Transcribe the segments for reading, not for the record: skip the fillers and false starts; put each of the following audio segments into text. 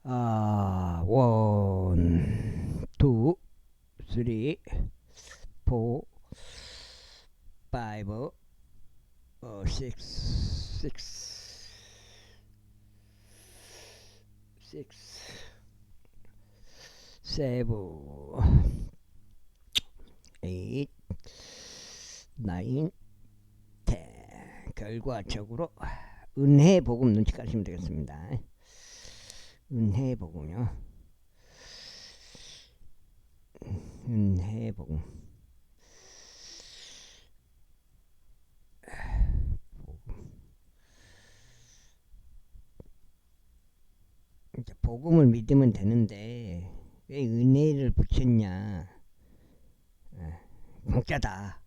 1, 2, 3, 4, 5, 6, 7, 8, 9, 10. 결과적으로 은혜 복음 눈치 까시면 되겠습니다. 은혜 복음요. 은혜 복음. 복음을 믿으면 되는데 왜 은혜를 붙였냐? 공짜다.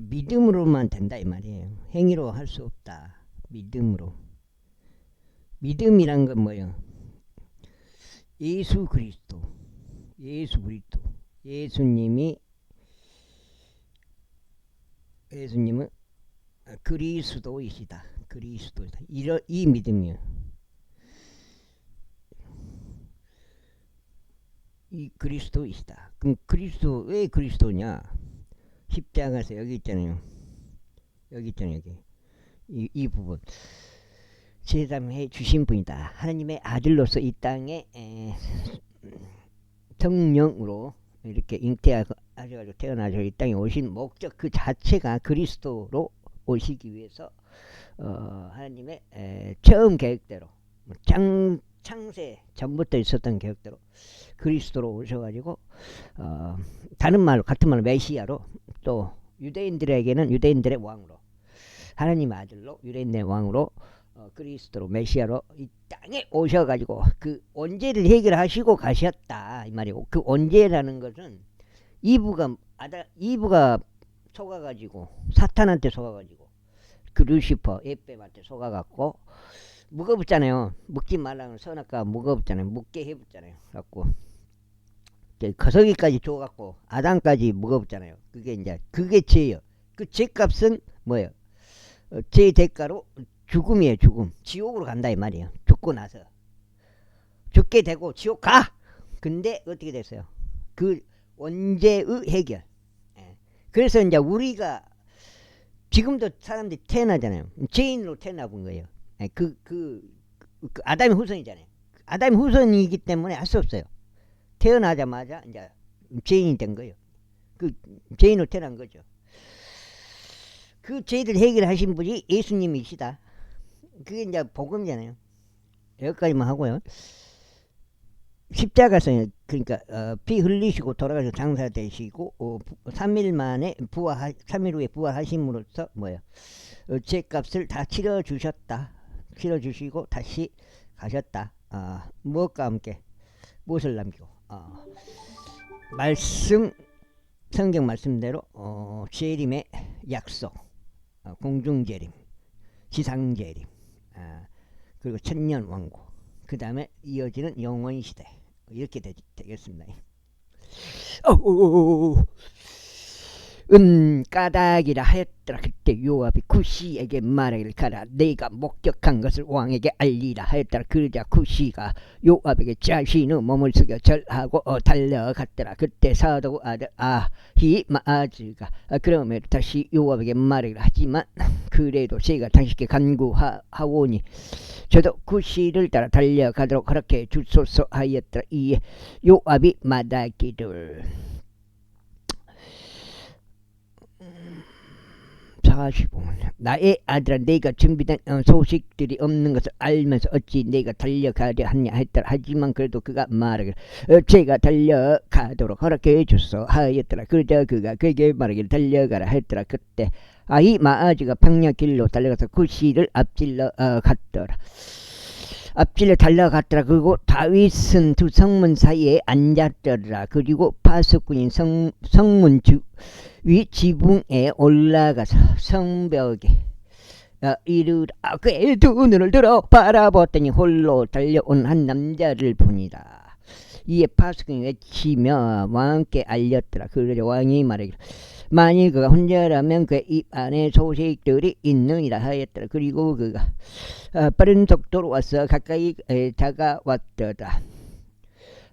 믿음으로만 된다 이 말이에요. 행위로 할 수 없다. 믿음으로. 믿음이란 건 뭐예요? 예수 그리스도. 예수님은 그리스도이시다. 이 믿음이요. 이 그리스도이시다. 그럼 왜 그리스도냐? 십자가에서 여기 있잖아요. 여기. 이 부분. 제담해 주신 분이다. 하나님의 아들로서 이 땅에 성령으로 이렇게 잉태하셔가지고 태어나셔 이 땅에 오신 목적 그 자체가 그리스도로 오시기 위해서 하나님의 처음 계획대로 창세 전부터 있었던 계획대로 그리스도로 오셔가지고 같은 말로 메시아로 또 유대인들에게는 유대인들의 왕으로 하나님의 아들로 유대인의 왕으로 그리스도로 메시아로 이 땅에 오셔가지고 그 원죄를 해결하시고 가셨다 이 말이고, 그 원죄라는 것은 이브가 속아가지고 사탄한테 속아가지고 그 루시퍼 에뱀한테 속아갖고 묵어붙잖아요. 묵지 말라는 선악과 묵어붙잖아요. 묵게 해붙잖아요. 갖고 거석이까지 줘갖고 아담까지 묵어붙잖아요. 그게 죄예요. 그 죄값은 뭐예요? 죄 대가로 죽음이에요. 죽음. 지옥으로 간다 이 말이에요. 죽고 나서 죽게 되고 지옥 가. 근데 어떻게 됐어요? 그 원죄의 해결. 그래서 이제 우리가 지금도 사람들이 태어나잖아요. 죄인으로 태어나 본 거예요. 그 아담의 후손이잖아요. 아담의 후손이기 때문에 할 수 없어요. 태어나자마자 이제 죄인이 된 거예요. 그 죄인으로 태어난 거죠. 그 죄를 해결하신 분이 예수님이시다. 그게 이제 복음이잖아요. 여기까지만 하고요. 십자가에서 그러니까 피 흘리시고 돌아가셔서 장사되시고 3일 후에 부활하심으로써 뭐예요? 죄값을 다 치러주셨다. 치러주시고 다시 가셨다. 무엇과 함께 무엇을 남기고 성경 말씀대로 재림의 약속, 공중재림, 지상재림, 그리고 천년왕국, 그 다음에 이어지는 영원시대, 이렇게 되겠습니다. 까닭이라 하였더라. 그때 요압이 쿠시에게 말하기를 가라. 내가 목격한 것을 왕에게 알리라 하였더라. 그러자 쿠시가 요압에게 자신의 몸을 숙여 절하고 달려갔더라. 그때 사도 아들 아히마아즈가 그러므로 다시 요압에게 말하기를 하지만 그래도 제가 당신께 간구하오니 저도 쿠시를 따라 달려가도록 그렇게 주소서 하였더라. 이에 요압이 말하기를 45분. 나의 아들아, 내가 준비된 소식들이 없는 것을 알면서 어찌 내가 달려가려 하냐 했더라. 하지만 그래도 그가 말하기를 제가 달려가도록 허락해 주소 하였더라. 그러자 그가 그에게 말하기를 달려가라 했더라. 그때 아히마아즈가 평야 길로 달려가서 쿠시를 앞질러 갔더라. 그리고 다윗은 두 성문 사이에 앉았더라. 그리고 파수꾼인 성문 위 지붕에 올라가서 성벽에 이르라. 그의 두 눈을 들어 바라보았더니 홀로 달려온 한 남자를 보니라. 이에 파수꾼이 외치며 왕께 알렸더라. 그러자 왕이 말하기를 만일 그가 혼자라면 그의 입 안에 소식들이 있느니라 하였더라. 그리고 그가 빠른 속도로 와서 가까이 다가왔더라.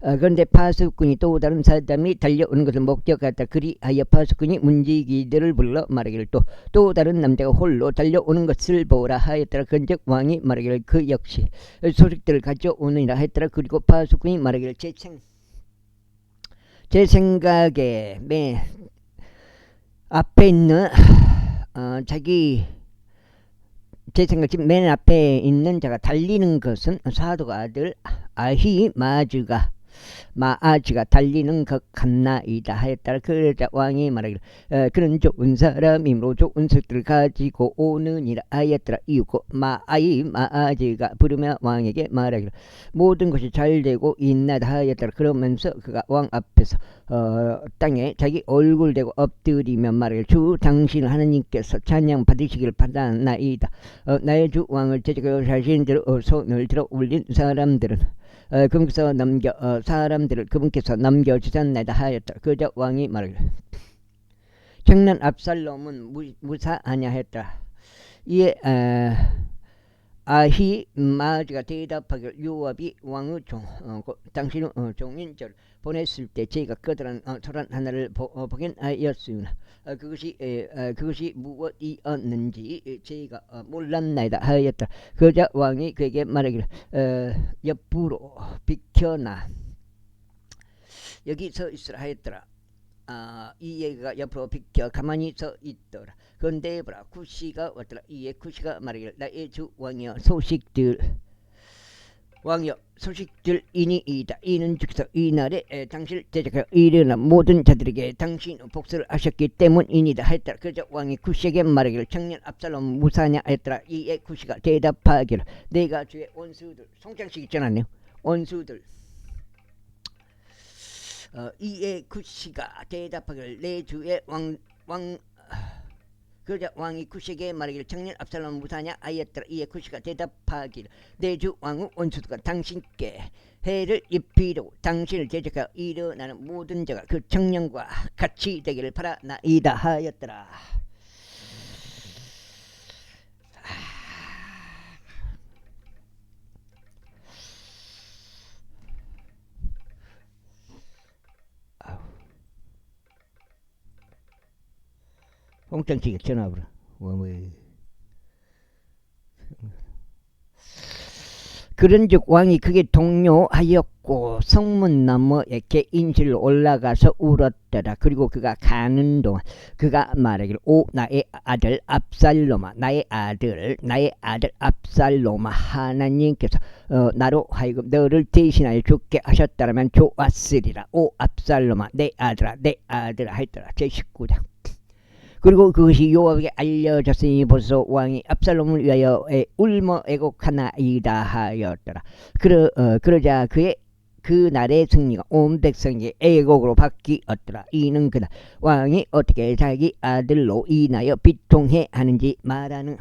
그런데 파수꾼이 또 다른 사람이 달려오는 것을 목격하였다. 그리하여 파수꾼이 문지기들을 불러 말하기를 또 다른 남자가 홀로 달려오는 것을 보라 하였더라. 그런즉 왕이 말하기를 그 역시 소식들을 가져오느니라 하였더라. 그리고 파수꾼이 말하기를 제 생각에 맨 앞에 있는 제 생각 지금 맨 앞에 있는 자가 달리는 것은 사독 아들 마아즈가 달리는 것 같나이다 하였더라. 그러자 왕이 말하기를 그는 좋은 사람이므로 좋은 것들을 가지고 오느니라 하였더라. 이윽고 마아즈가 부르며 왕에게 말하기를 모든 것이 잘되고 있나이다 하였더라. 그러면서 그가 왕 앞에서 땅에 자기 얼굴 대고 엎드리며 말하기를 주 당신 하나님께서 찬양 받으시기를 바라나이다. 나의 주 왕을 제자가 자신대로 손을 들어 올린 사람들은 사람들을 그분께서 남겨주셨나이다 하였다. 그저 왕이 말하기를 장난 압살롬은 무사하냐 했다. 이에 아히마아즈가 대답하기를 요압이 왕의 당신의 종인 저를 보냈을 때 제가 그들한 소란 하나를 보긴 하였으나 그것이 무엇이었는지 제가 몰랐나이다 하였다. 그러자 왕이 그에게 말하기를 옆으로 비켜나 여기 서 있으라 하였더라. 이 얘기가 옆으로 비켜 가만히 서 있더라. 그런데 보라 쿠시가 왔더라. 이에 쿠시가 말하기를 나의 주 왕이여 소식들이니이다. 이는 즉서 이날에 당신을 제자가 일어나 모든 자들에게 당신 복수를 하셨기 때문이니다 하였더라. 그래서 왕이 쿠시에게 말하기를 청년 압살롬 무사냐 하였더라. 이에 쿠시가 대답하기를 내가 주의 원수들 송장식 있지 않았네요. 원수들 이에 쿠시가 대답하기를 내 주의 그러자 왕이 쿠시에게 말하기를 청년 압살롬 무사냐 하였더라. 이에 쿠시가 대답하기를 내 주 왕의 원수가 당신께 해를 입히려고 당신을 제작하여 일어나는 모든 자가 그 청년과 같이 되기를 바라나이다 하였더라. 홍장치기 전화하라. 그런즉 왕이 크게 동요하였고 성문 너머에 개인실로 올라가서 울었더라. 그리고 그가 가는 동안 그가 말하기를 오 나의 아들 압살롬아 나의 아들 압살롬아 하나님께서 나로 하여금 너를 대신하여 죽게 하셨다면 좋았으리라. 오 압살롬아 내 아들아 하였더라. 제19장. 그리고 그것이 요압에게 알려졌으니 벌써 왕이 압살롬을 위하여 울며 애곡하나이다 하였더라. 그러자 그날의 승리가 온 백성에게 애곡으로 바뀌었더라. 이는 그날 왕이 어떻게 자기 아들로 인하여 비통해 하는지 말하는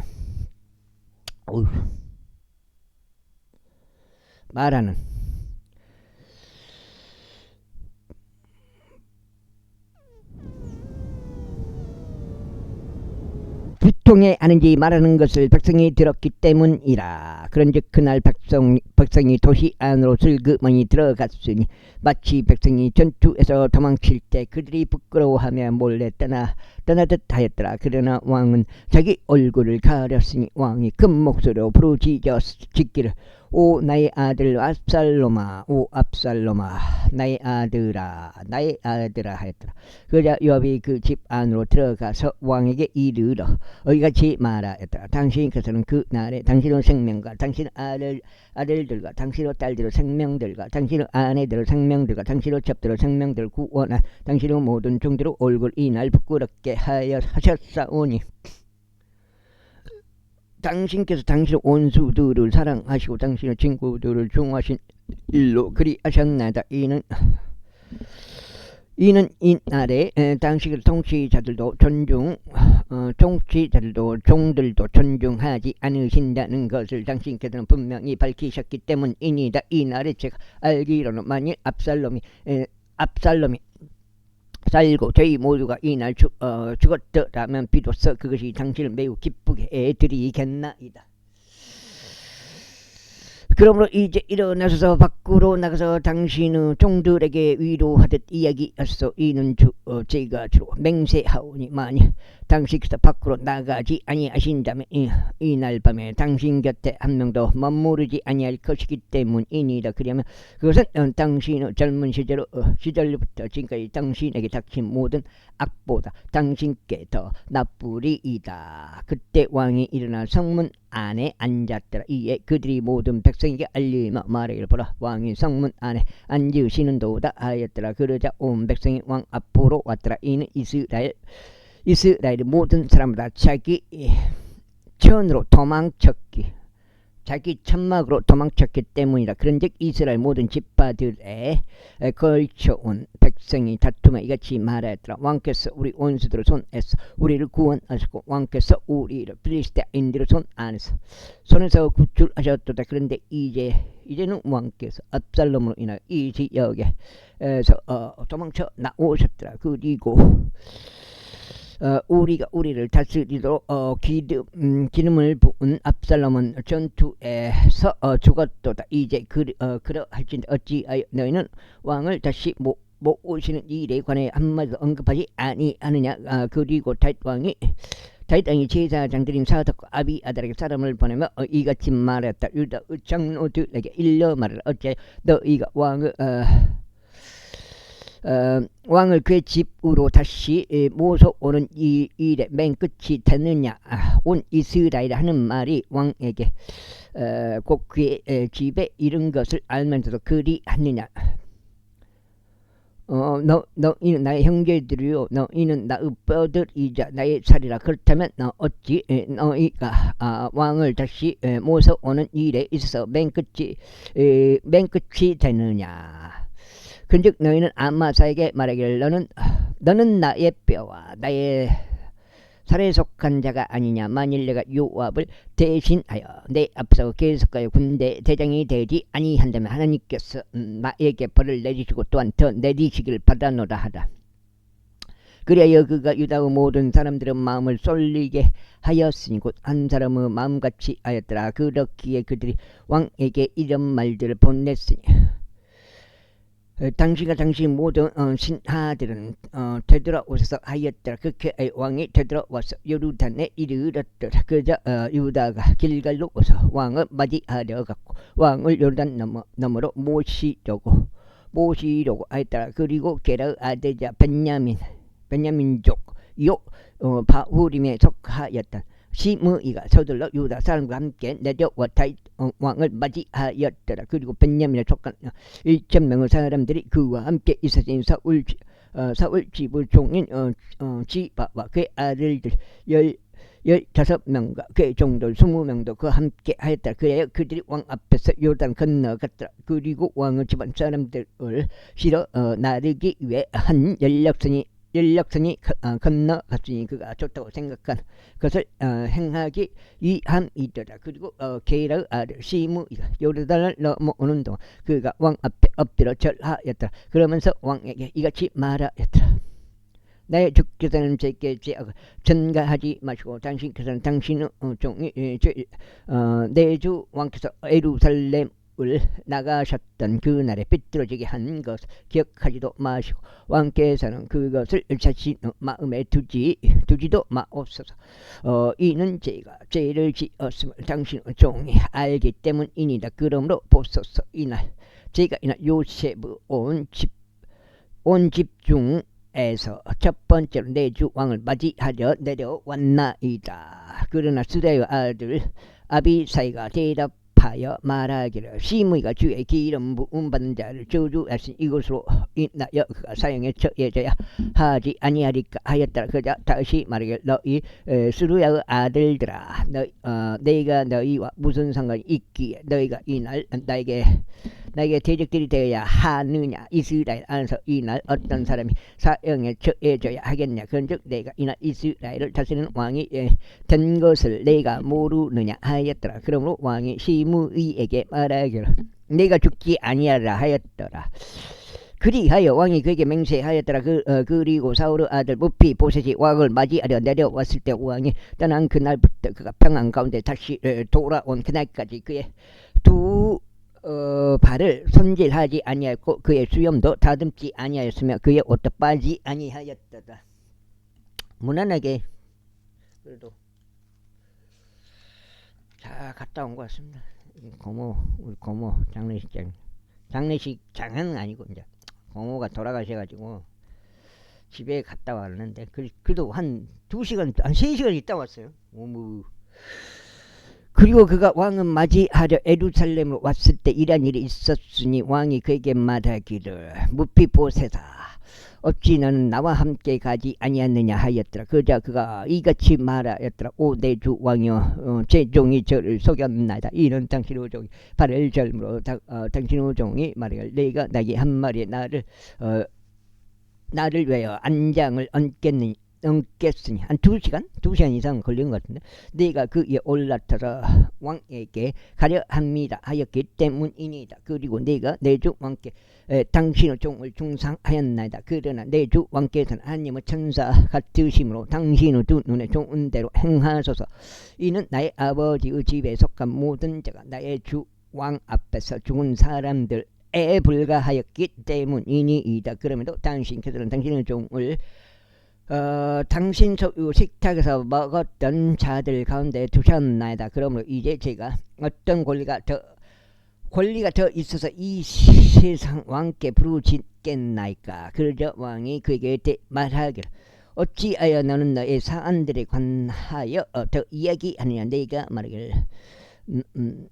비통해 하는지 말하는 것을 백성이 들었기 때문이라. 그런즉 그날 백성이 도시 안으로 슬그머니 들어갔으니 마치 백성이 전투에서 도망칠 때 그들이 부끄러워하며 몰래 떠나듯 하였더라. 그러나 왕은 자기 얼굴을 가렸으니 왕이 큰 목소리로 부르짖기를 오 나의 아들 압살롬아 나의 아들아 하였더라. 그러자 요압이 그 집 안으로 들어가서 왕에게 이르러 이같이 말하였더라. 당신께서는 그 날에 당신의 생명과 당신의 아들들과 당신의 딸들의 생명들과 당신의 아내들의 생명들과 당신의 첩들의 생명들을 구원한 당신의 모든 종들의 얼굴 이날 부끄럽게 하셨사오니 당신께서 당신의 원수들을 사랑하시고 당신의 친구들을 중하신 일로 그리하셨나이다. 이는 이날에 당신의 통치자들도 종들도 존중하지 않으신다는 것을 당신께서는 분명히 밝히셨기 때문이니다. 이날에 제가 알기로는 만일 압살롬이 살고 저희 모두가 이날 죽었더라면 비로소 그것이 당신을 매우 기쁘게 해드리겠나이다. 그러므로 이제 일어나셔서 밖으로 나가서 당신의 종들에게 위로하듯 이야기하소. 이는 제가 주로 맹세하오니 만일 당신께서 밖으로 나가지 아니하신다면 이날 밤에 당신 곁에 한 명도 머무르지 아니할 것이기 때문이니이다. 그러면 그것은 당신의 젊은 시절부터 지금까지 당신에게 닥친 모든 악보다 당신께 더 나쁘리이다. 그때 왕이 일어나 성문 안에 앉았더라. 이에 그들이 모든 백성에게 알리며 말하기를 보라, 왕이 성문 안에 앉으시는도다 하였더라. 그러자 온 백성이 왕 앞으로 왔더라. 이는 이스라엘의 모든 사람보다 자기 천으로 도망쳤기, 자기 천막으로 도망쳤기 때문이다. 그런즉 이스라엘 모든 지파들에 걸쳐온 백성이 다투며 이같이 말하였더라. 왕께서 우리 원수들의 손에서 우리를 구원하셨고 왕께서 우리를 필리스티아인들의 손에서 구출하셨도다. 그런데 이제는 왕께서 압살롬으로 인하여 이 지역에서 도망쳐 나오셨더라. 그리고 우리를 다스리도록 기름을 부은 압살롬은 전투에서 죽었도다. 이제 그러할진대 어찌하여 너희는 왕을 다시 모으시는 일에 관해 한마디도 언급하지 아니하느냐. 그리고 다윗 왕이 제사장들인 사독과 아비아달에게 사람을 보내며 이같이 말했다. 유다 장로들에게 일러 말하라. 어찌하여 너희가 왕을 그의 집으로 다시 모셔오는 이 일에 맨 끝이 되느냐. 온 이스라엘 하는 말이 왕에게 곧 그의 집에 이른 것을 알면서도 그리하느냐. 너희는 나의 형제들이요 너희는 나의 뼈들이자 나의 살이라. 그렇다면 어찌 너희가 왕을 다시 모셔오는 일에 있어서 맨 끝이 되느냐. 그런즉 너희는 아마사에게 말하기를 너는 나의 뼈와 나의 살에 속한 자가 아니냐. 만일 내가 요압을 대신하여 내 앞서 계속하여 군대 대장이 되지 아니한다면 하나님께서 나에게 벌을 내리시고 또한 더 내리시기를 바라노라 하라. 그리하여 그가 유다의 모든 사람들의 마음을 쏠리게 하였으니 곧 한 사람의 마음같이 하였더라. 그렇기에 그들이 왕에게 이런 말들을 보냈으니 당신과 당신 모든 신하들은 되돌아오셔서 하였더라. 그렇게 왕이 되돌아와서 요르단에 이르렀더라. 그러자 유다가 길갈로 오서 왕을 맞이하려 갔고 왕을 요르단 너머로 모시려고 하였더라. 그리고 게라 아들자 베냐민족 바후림에 속하였던 시므이가 서둘러 유다 사람과 함께 내려와 다윗 왕을 맞이하였더라. 그리고 베냐민에 속한 1,000명의 사람들이 그와 함께 있었으니 사울 지부 종인 지바와 그의 아들들 15명과 그의 종들 20명도 그와 함께 하였더라. 그래야 그들이 왕 앞에서 요단 건너갔더라. 그리고 왕의 집안 사람들을 실어 나르기 위해 한 연락선이 건너갔으니 그가 좋다고 생각한 것을 행하기 위함이더라. 그리고 게라의 아들 시므이가 요르단을 넘어오는 동안 그가 왕 앞에 엎드려 절하였더라. 그러면서 왕에게 이같이 말하였더라. 나의 주께서는 제게 죄악을 전가하지 마시고 당신께서는 당신의 종이 내 주 왕께서 예루살렘 나가셨던 그날에 삐뚤어지게 한 것을 기억하지도 마시고 왕께서는 그것을 자신의 마음에 두지도 마옵소서. 이는 제가 죄를 지었음을 당신의 종이 알기 때문이니라. 그러므로 보소서 이날 요셉의 온 집중에서 첫 번째로 내 주 왕을 맞이하려 내려왔나이다. 그러나 스레의 아들 아비사이가 대답하여 말하기를 시므이가 주의 기름 부음 받은 자를 저주하신 이것으로 인하여 그가 사형에 처해져야 하지 아니하리까 하였더라. 그자 다시 말하기를 너희 스루야의 아들들아 내가 너희와 무슨 상관이 있기에 너희가 이날 나에게 대적들이 되어야 하느냐. 이스라엘 안에서 이날 어떤 사람이 사형에 처해져야 하겠냐. 그런즉 내가 이날 이스라엘을 다스리는 왕이 된 것을 내가 모르느냐 하였더라. 그러므로 왕이 시므이에게 말하기를 내가 죽지 아니하라 하였더라. 그리하여 왕이 그에게 맹세하였더라. 그리고 사울의 아들 무피 보셋이 왕을 맞이하려 내려왔을 때 왕이 떠난 그날부터 그가 평안 가운데 다시 돌아온 그날까지 그의 두 발을 손질하지 아니하였고 그의 수염도 다듬지 아니하였으며 그의 옷도 빠지 아니하였다. 무난하게 그래도 잘 갔다 온 것 같습니다. 우리 고모 장례식장은 아니고 이제 고모가 돌아가셔가지고 집에 갔다 왔는데 그래도 한 2시간 한 3시간 있다 왔어요. 그리고 그가 왕은 맞이하려 예루살렘으로 왔을 때 이런 일이 있었으니 왕이 그에게 말하기를 무피보셋아 어찌 너는 나와 함께 가지 아니하느냐 하였더라. 그러자 그가 이같이 말하였더라. 오 내 주 왕이여 제 종이 저를 속였나이다. 이는 당신의 종이 발을 절므로 당신의 종이 말하기를 내가 나에게 한 마리의 나를 위하여 안장을 얹겠으니 한 2시간 이상 걸린 것 같은데 내가 그 위에 올라타서 왕에게 가려 합니다 하였기 때문이니이다. 그리고 내가 내 주 왕께 당신의 종을 중상하였나이다. 그러나 내 주 왕께서는 하나님의 천사 같으심으로 당신의 두 눈에 좋은 대로 행하소서. 이는 나의 아버지의 집에 속한 모든 자가 나의 주 왕 앞에서 죽은 사람들에 불과하였기 때문이니이다. 그럼에도 당신께서는 당신의 종을 당신 소유 식탁에서 먹었던 자들 가운데 두셨나이다. 그러므로 이제 제가 어떤 권리가 더 있어서 이 세상 왕께 부르짖겠나이까. 그러자 왕이 그에게 말하기를 어찌하여 너는 너의 사안들에 관하여 더 이야기하느냐. 내가 말하기를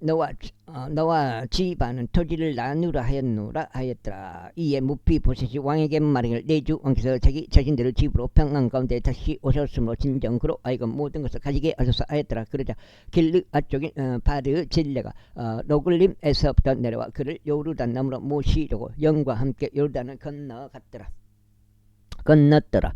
너와 집안은 토지를 나누라 하였더라. 이에 무피보셋이 왕에게 말하기를 내 주 왕께서 자기 자신들의 집으로 평안 가운데 다시 오셨으므로 진정 그로 하여금 모든 것을 가지게 하소서 하였더라. 그러자 길르앗 쪽인 바르질레가 로글림에서부터 내려와 그를 요르단 너머로 모시려고 영과 함께 요르단을 건넜더라.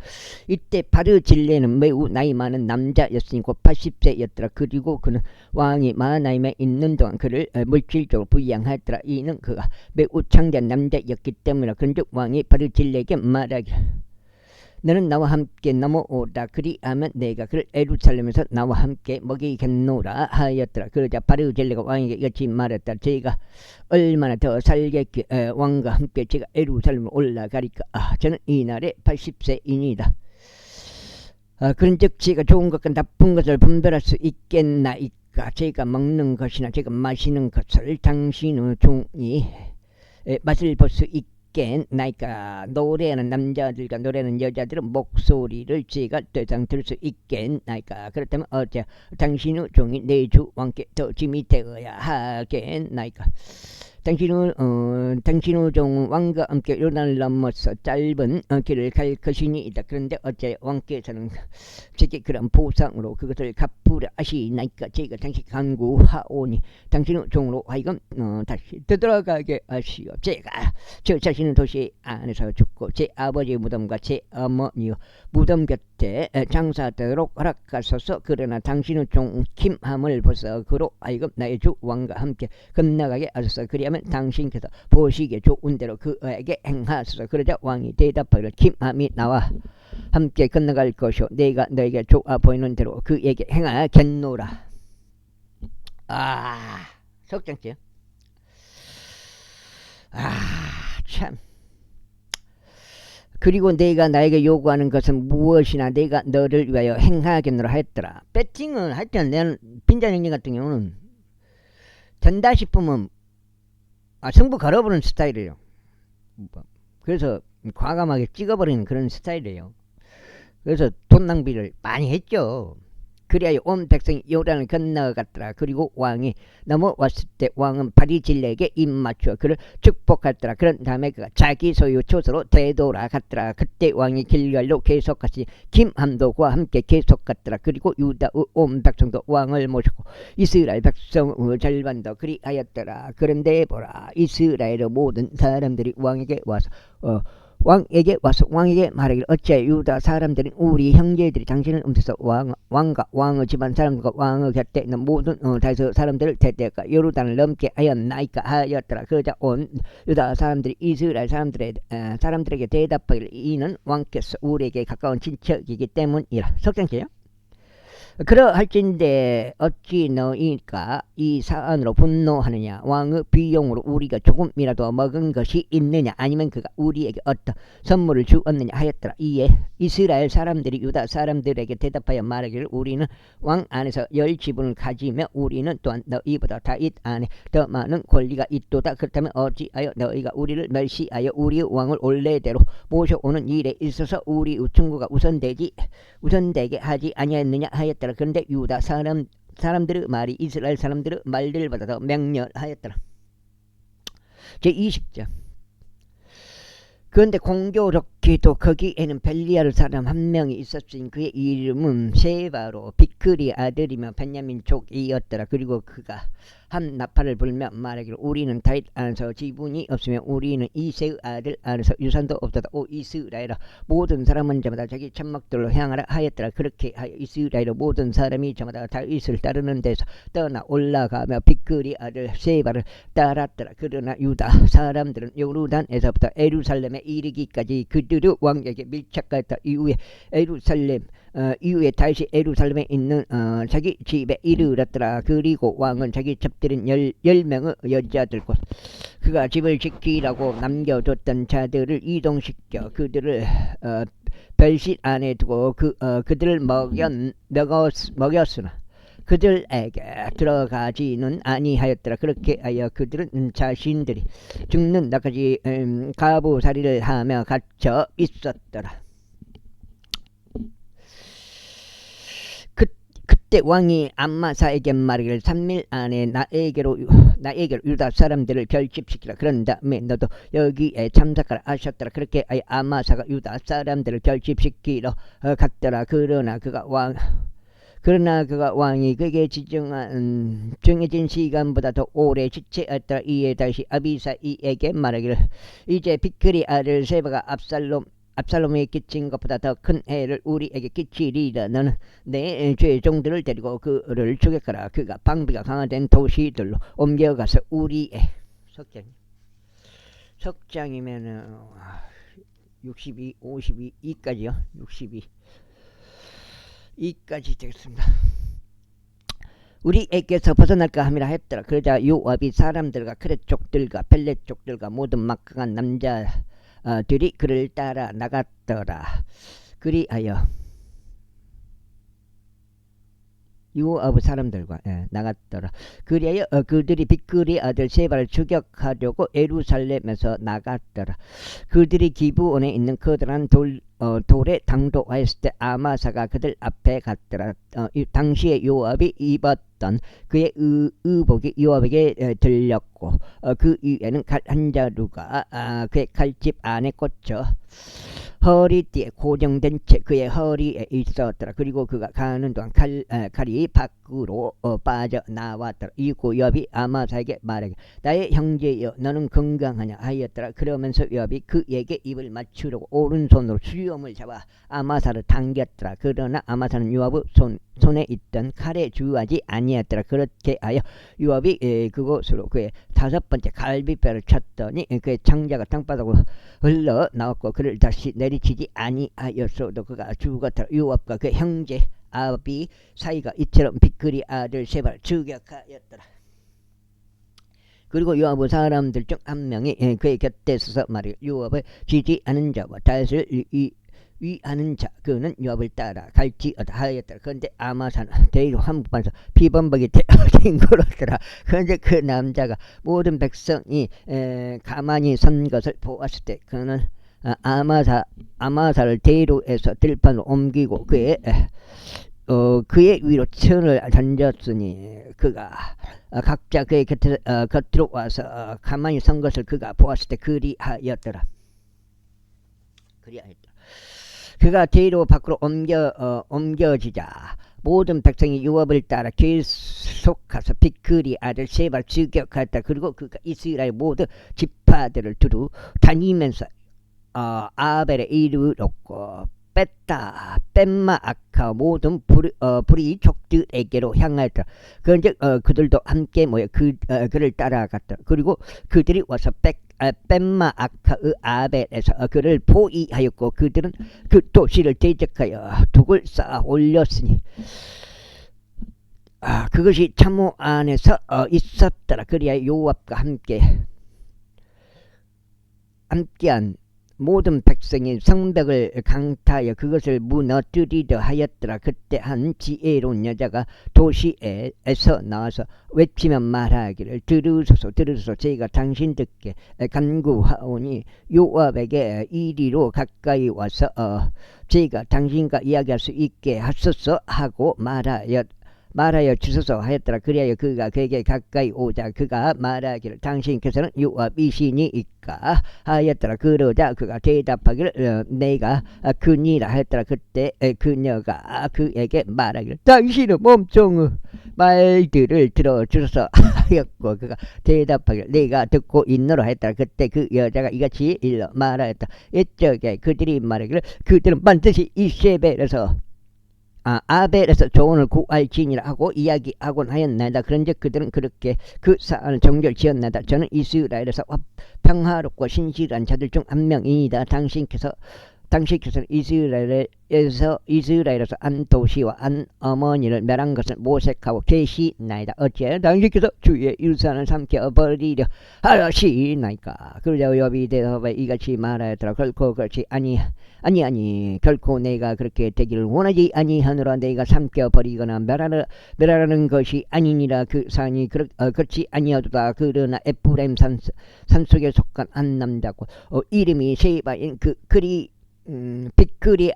이때 바르질레는 매우 나이 많은 남자였으니 곧 80세였더라. 그리고 그는 왕이 마하나임에 있는 동안 그를 물질적으로 부양하였더라. 이는 그가 매우 창대한 남자였기 때문이라. 그런즉 왕이 바르질레에게 말하기를 너는 나와 함께 넘어오라. 그리하면 내가 그를 예루살렘에서 나와 함께 먹이겠노라 하였더라. 그러자 바르질레가 왕에게 이같이 말했다. 제가 얼마나 더 살겠기에 왕과 함께 제가 예루살렘으로 올라가리까. 저는 이날에 80세이니이다. 그런즉 제가 좋은 것과 나쁜 것을 분별할 수 있겠나이까. 제가 먹는 것이나 제가 마시는 것을 당신의 종이 맛을 볼 수 있겠나이까. 노래하는 남자들과 노래하는 여자들은 목소리를 제가 대상 들을 수 있겠나이까. 그렇다면 어째 당신의 종이 내 주 왕께 더 짐이 되어야 하겠나이까. 당신의 종 왕과 함께 요단을 넘어서 짧은 길을 갈 것이니이다. 그런데 어째 왕께서는 제게 그런 보상으로 그것을 갚으려 하시나이까. 제가 당신 간구하오니 당신의 종으로 하여금 다시 되돌아가게 하시오. 제가 저 자신의 도시 안에서 죽고 제 아버지의 무덤과 제 어머니의 무덤 곁에 장사하도록 허락하소서. 그러나 당신의 종 김함을 보서 그로 하여금 나의 주 왕과 함께 건너가게 하소서. 그리하면 당신께서 보시기에 좋은 대로 그에게 행하소서. 그러자 왕이 대답하기를 김함이 나와 함께 건너갈 것이요 내가 너에게 좋아 보이는 대로 그에게 행하겠노라. 속장증. 참. 그리고 내가 나에게 요구하는 것은 무엇이나 내가 너를 위하여 행하겠노라 했더라. 배팅은 하여튼 내는 빈잔 형님 같은 경우는 된다 싶으면 승부 걸어보는 스타일이에요. 그래서 과감하게 찍어버리는 그런 스타일이에요. 그래서 돈 낭비를 많이 했죠. 그리하여 온 백성이 요단을 건너갔더라. 그리고 왕이 넘어왔을 때 왕은 바리질레에게 입맞추어 그를 축복했더라. 그런 다음에 그가 자기 소유 초소로 되돌아갔더라. 그때 왕이 길갈로 계속하시니 김함도 그와 함께 계속갔더라. 그리고 유다의 온 백성도 왕을 모셨고 이스라엘 백성의 절반도 그리하였더라. 그런데 보라 이스라엘의 모든 사람들이 왕에게 와서 왕에게 와서 왕에게 말하기를 어찌하여 유다 사람들은 우리 형제들이 당신을 음태서 왕과 왕의 집안 사람들과 왕의 곁에 있는 모든 다윗의 사람들을 대대가 요르단을 넘게 하였나이까 하였더라. 그러자 온 유다 사람들이 이스라엘 사람들에게 대답하기를 이는 왕께서 우리에게 가까운 친척이기 때문이라. 석장체요. 그러할진대 어찌 너희가 이 사안으로 분노하느냐. 왕의 비용으로 우리가 조금이라도 먹은 것이 있느냐, 아니면 그가 우리에게 어떤 선물을 주었느냐 하였더라. 이에 이스라엘 사람들이 유다 사람들에게 대답하여 말하기를 우리는 왕 안에서 10지분을 가지며 우리는 또한 너희보다 다윗 안에 더 많은 권리가 있도다. 그렇다면 어찌하여 너희가 우리를 멸시하여 우리의 왕을 원래대로 모셔오는 일에 있어서 우리의 충고가 우선되게 하지 아니하였느냐 하였더라. 그런데 유다 사람들의 말이 이스라엘 사람들의 말들보다 더 맹렬하였더라. 제20장. 그런데 공교롭게도 거기에는 벨리알 사람 한 명이 있었으니 그의 이름은 세바로 비크리 아들이며 베냐민 족이었더라. 그리고 그가 한 나팔을 불며 말하기를 우리는 다윗 안에서 지분이 없으며 우리는 이새의 아들 안에서 유산도 없도다. 오 이스라엘아, 모든 사람은 저마다 자기 천막들로 향하라 하였더라. 그렇게 하여 이스라엘의 모든 사람이 저마다 다윗을 따르는 데서 떠나 올라가며 비크리 아들 세바를 따랐더라. 그러나 유다 사람들은 요르단에서부터 예루살렘에 이르기까지 그들의 왕에게 밀착하였다. 이후에 다윗이 예루살렘에 있는 자기 집에 이르렀더라. 그리고 왕은 자기 잡들인 10명의 여자들과 그가 집을 지키라고 남겨뒀던 자들을 이동시켜 그들을 별실 안에 두고 그들을 먹였으나 그들에게 들어가지는 아니하였더라. 그렇게 하여 그들은 자신들이 죽는 날까지 가부살이를 하며 갇혀 있었더라. 그때 왕이 암마사에게 말하기를 3일 안에 나에게로 유다 사람들을 결집시키라. 그런 다음에 너도 여기에 참석하라 하셨더라. 그렇게 암마사가 유다 사람들을 결집시키러 갔더라. 그러나 그가 왕이 그에게 정해진 시간보다 더 오래 지체했더라. 이에 다시 아비사이에게 말하기를 이제 비크리 아들 세바가 압살롬에게 끼친 것보다 더 큰 해를 우리에게 끼치리라. 너는 내 죄종들을 데리고 그를 추격하라. 그가 방비가 강화된 도시들로 옮겨가서 우리의 석장이면은 62, 52, 2까지요. 62 2까지 되겠습니다. 우리에게서 벗어날까 함이라 했더라. 그러자 요압이 사람들과 크렛 족들과 펠렛 족들과 모든 막강한 남자들이 그를 따라 나갔더라. 그리하여 요압의 사람들과 나갔더라. 그리하여 그들이 비크리 아들 세바를 추격하려고 예루살렘에서 나갔더라. 그들이 기브온에 있는 커다란 돌에 당도하였을 때 아마사가 그들 앞에 갔더라. 당시에 요압이 입었던 그의 의복이 요압에게 들렸고 그 위에는 칼 한 자루가 그의 칼집 안에 꽂혀 허리띠에 고정된 채 그의 허리에 있었더라. 그리고 그가 가는 동안 칼이 밖으로 빠져나왔더라. 이고 요압이 아마사에게 말하기를 나의 형제여 너는 건강하냐 하였더라. 그러면서 요압이 그에게 입을 맞추려고 오른손으로 수염을 잡아 아마사를 당겼더라. 그러나 아마사는 요압의 손에 있던 칼에 주의하지 아니했더라. 그렇게 하여 요압이 그곳으로 그의 5번째 갈비뼈를 쳤더니 그의 창자가 땅바닥으로 흘러나왔고 그를 다시 내리치지 아니하였어도 그가 죽었더라. 요압과 그 형제 아비 사이가 이처럼 비크리 아들 세바를 추격하였더라. 그리고 요압의 사람들 중 한 명이 그의 곁에 서서 말하기를 요압을 지지하는 자와 다윗을 위하는 자 그는 요압을 따라 갈지어다 하였더라. 그런데 아마사는 대의로 한복판에서 피범벅이 뒹굴었더라. 그런데 그 남자가 모든 백성이 가만히 선 것을 보았을 때 그는 아마사를 대로에서 들판으로 옮기고 그의 위로 천을 던졌으니 그가 각자 그의 곁으로 와서 가만히 선 것을 그가 보았을 때 그리하였더라. 그가 대로 밖으로 옮겨지자 모든 백성이 요압을 따라 계속 가서 비크리 아들 세바를 추격하였다. 그리고 그가 이스라엘 모든 지파들을 두루 다니면서 아벨에 이르렀고 뺐다 뺀마 아카 모든 불의족들에게로 향하였다. 그런즉 그들도 함께 모여 그를 따라갔다. 그리고 그들이 와서 뺀마 아카의 아벨에서 그를 포위하였고 그들은 그 도시를 대적하여 둑을 쌓아 올렸으니 그것이 참호 안에서 있었더라. 그리하여 요압과 함께한 모든 백성이 성벽을 강타하여 그것을 무너뜨리려 하였더라. 그때 한 지혜로운 여자가 도시에서 나와서 외치며 말하기를 들으소서 저희가 당신들께 간구하오니 요압에게 이리로 가까이 와서 저희가 당신과 이야기할 수 있게 하소서 하고 말하여 주소서 하였더라. 그리하여 그가 그에게 가까이 오자 그가 말하기를 당신께서는 요압이시니이까 하였더라. 그러자 그가 대답하기를 내가 그니라 하였더라. 그때 그녀가 그에게 말하기를 당신은 몸종의 말들을 들어주소서 하였고 그가 대답하기를 내가 듣고 있노라 하였더라. 그때 그 여자가 이같이 일러 말하였다. 이쪽에 그들이 말하기를 그들은 반드시 이세벨에서 아벨에서 조언을 구할지니라 하고 이야기하곤 하였나이다. 그런즉 그들은 그렇게 그 사안을 정결지었나이다. 저는 이스라엘에서 평화롭고 신실한 자들 중 한 명이니다. 당신께서는 이스라엘에서 안 도시와 안 어머니를 멸한 것을 모색하고 계시나이다. 어찌하여 당신께서 주의 유산을 삼켜버리려 하시나이까. 그러자 요압이 대답하여 이같이 말하였더라. 결코 그렇지 아니 결코 내가 그렇게 되기를 원하지 아니하노라. 내가 삼켜버리거나 멸하라는 것이 아니니라. 그 산이 그렇지 아니하도다. 그러나 에프라임 산속에 속한 한 남자고 이름이 세바인 빅그리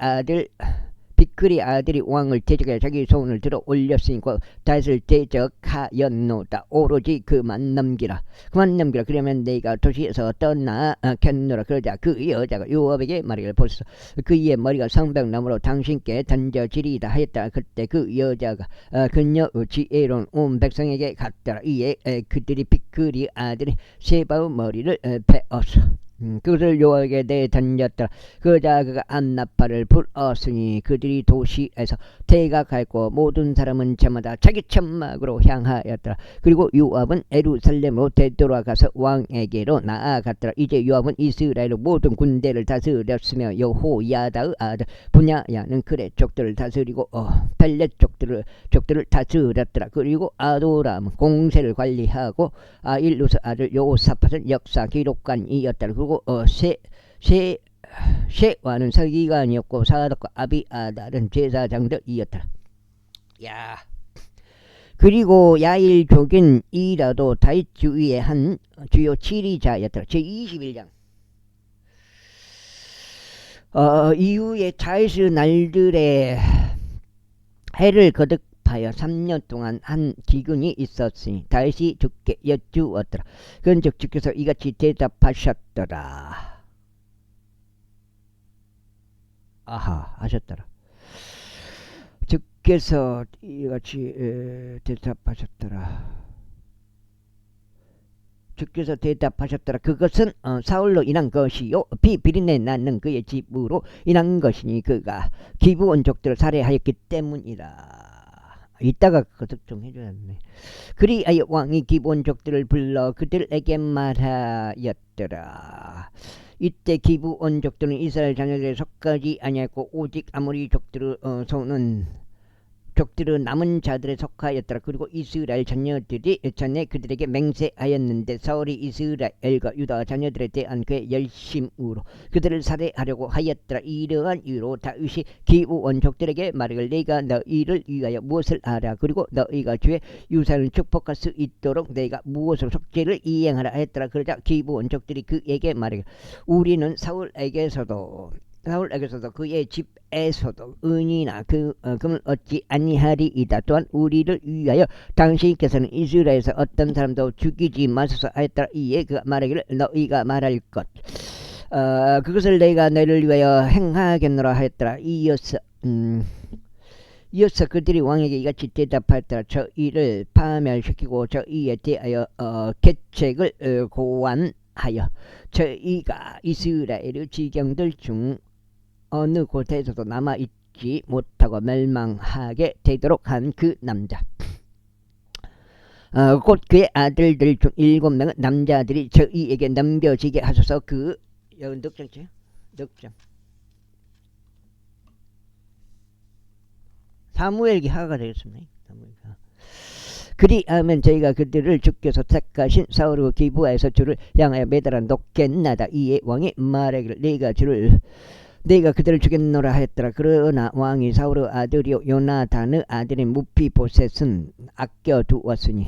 아들이 왕을 대적해 자기 손을 들어 올렸으니까 다윗을 대적하였노다. 오로지 그만 넘기라. 그러면 내가 도시에서 떠나겠노라. 그러자 그 여자가 요압에게 말하기를 보소서 그의 머리가 성벽나무로 당신께 던져지리다 하였다. 그때 그 여자가 그녀의 지혜로운 온 백성에게 갔더라. 이에 그들이 빅그리 아들이 세바의 머리를 베었어. 그것을 요압에게 내던졌더라. 그러자 그가 안나팔을 불었으니 그들이 도시에서 대각하였고 모든 사람은 저마다 자기 천막으로 향하였더라. 그리고 요압은 예루살렘으로 되돌아가서 왕에게로 나아갔더라. 이제 요압은 이스라엘의 모든 군대를 다스렸으며 여호야다의 아들 분야야는 그레 족들을 다스리고 벨렛 족들을 다스렸더라. 그리고 아도람 공세를 관리하고 일루스 아들 요사팟은 역사 기록관이었더라. 그리고 셰와는 서기관이었고 사독과 아비아달은 제사장들이었더라. 야. 그리고 야일족인 이라도 다윗 주위의 한 주요 7위자였더라. 제21장. 이후에 다윗의 날들에 해를 거듭하여 3년 동안 한 기근이 있었으니 다윗이 주께 여쭈었더라. 그런즉 주께서 이같이 대답하셨더라. 하셨더라. 주께서 이같이 대답하셨더라. 그것은 사울로 인한 것이요 비비린내 낳는 그의 집으로 인한 것이니 그가 기브온족들을 살해하였기 때문이라. 이따가 그것 좀 해줘야겠네. 그리하여 왕이 기브온족들을 불러 그들에게 말하였더라. 이때 기브온족들은 이스라엘 자녀들에 속하지 아니하였고 오직 아모리 족들의 남은 자들에 속하였더라. 그리고 이스라엘 자녀들이 전에 그들에게 맹세하였는데 사울이 이스라엘과 유다 자녀들에 대한 그의 열심으로 그들을 살해하려고 하였더라. 이러한 이유로 다윗이 기브온족들에게 말하기를 내가 너희를 위하여 무엇을 하라. 그리고 너희가 주의 유산을 축복할 수 있도록 내가 무엇으로 속죄를 이행하라 했더라. 그러자 기브온족들이 그에게 말하기를 우리는 사울에게서도 그의 집에서도 은이나 금을 얻지 아니하리이다. 또한 우리를 위하여 당신께서는 이스라엘에서 어떤 사람도 죽이지 마소서 하였더라. 이에 그가 말하기를 너희가 말할 것 그것을 내가 너희를 위하여 행하겠노라 하였더라. 이어서 그들이 왕에게 이같이 대답하였더라. 저희를 파멸시키고 저희에 대하여 계책을 고한 하여 저희가 이스라엘 지경들 중 어느 곳에서도 남아있지 못하고 멸망하게 되도록 한 그 남자, 곧 그의 아들들 중 7명은 남자들이 저희에게 넘겨지게 하소서. 그 여기 넉장째 넉장 사무엘기 하가 되겠습니다. 그리하면 저희가 그들을 주께서 택하신 사울과 기브아에서 주를 향하여 매달아 놓겠나다. 이에 왕이 말하기를 내가 그들을 죽였노라 하였더라. 그러나 왕이 사울의 아들이요 요나단의 아들인 무피보셋은 아껴두었으니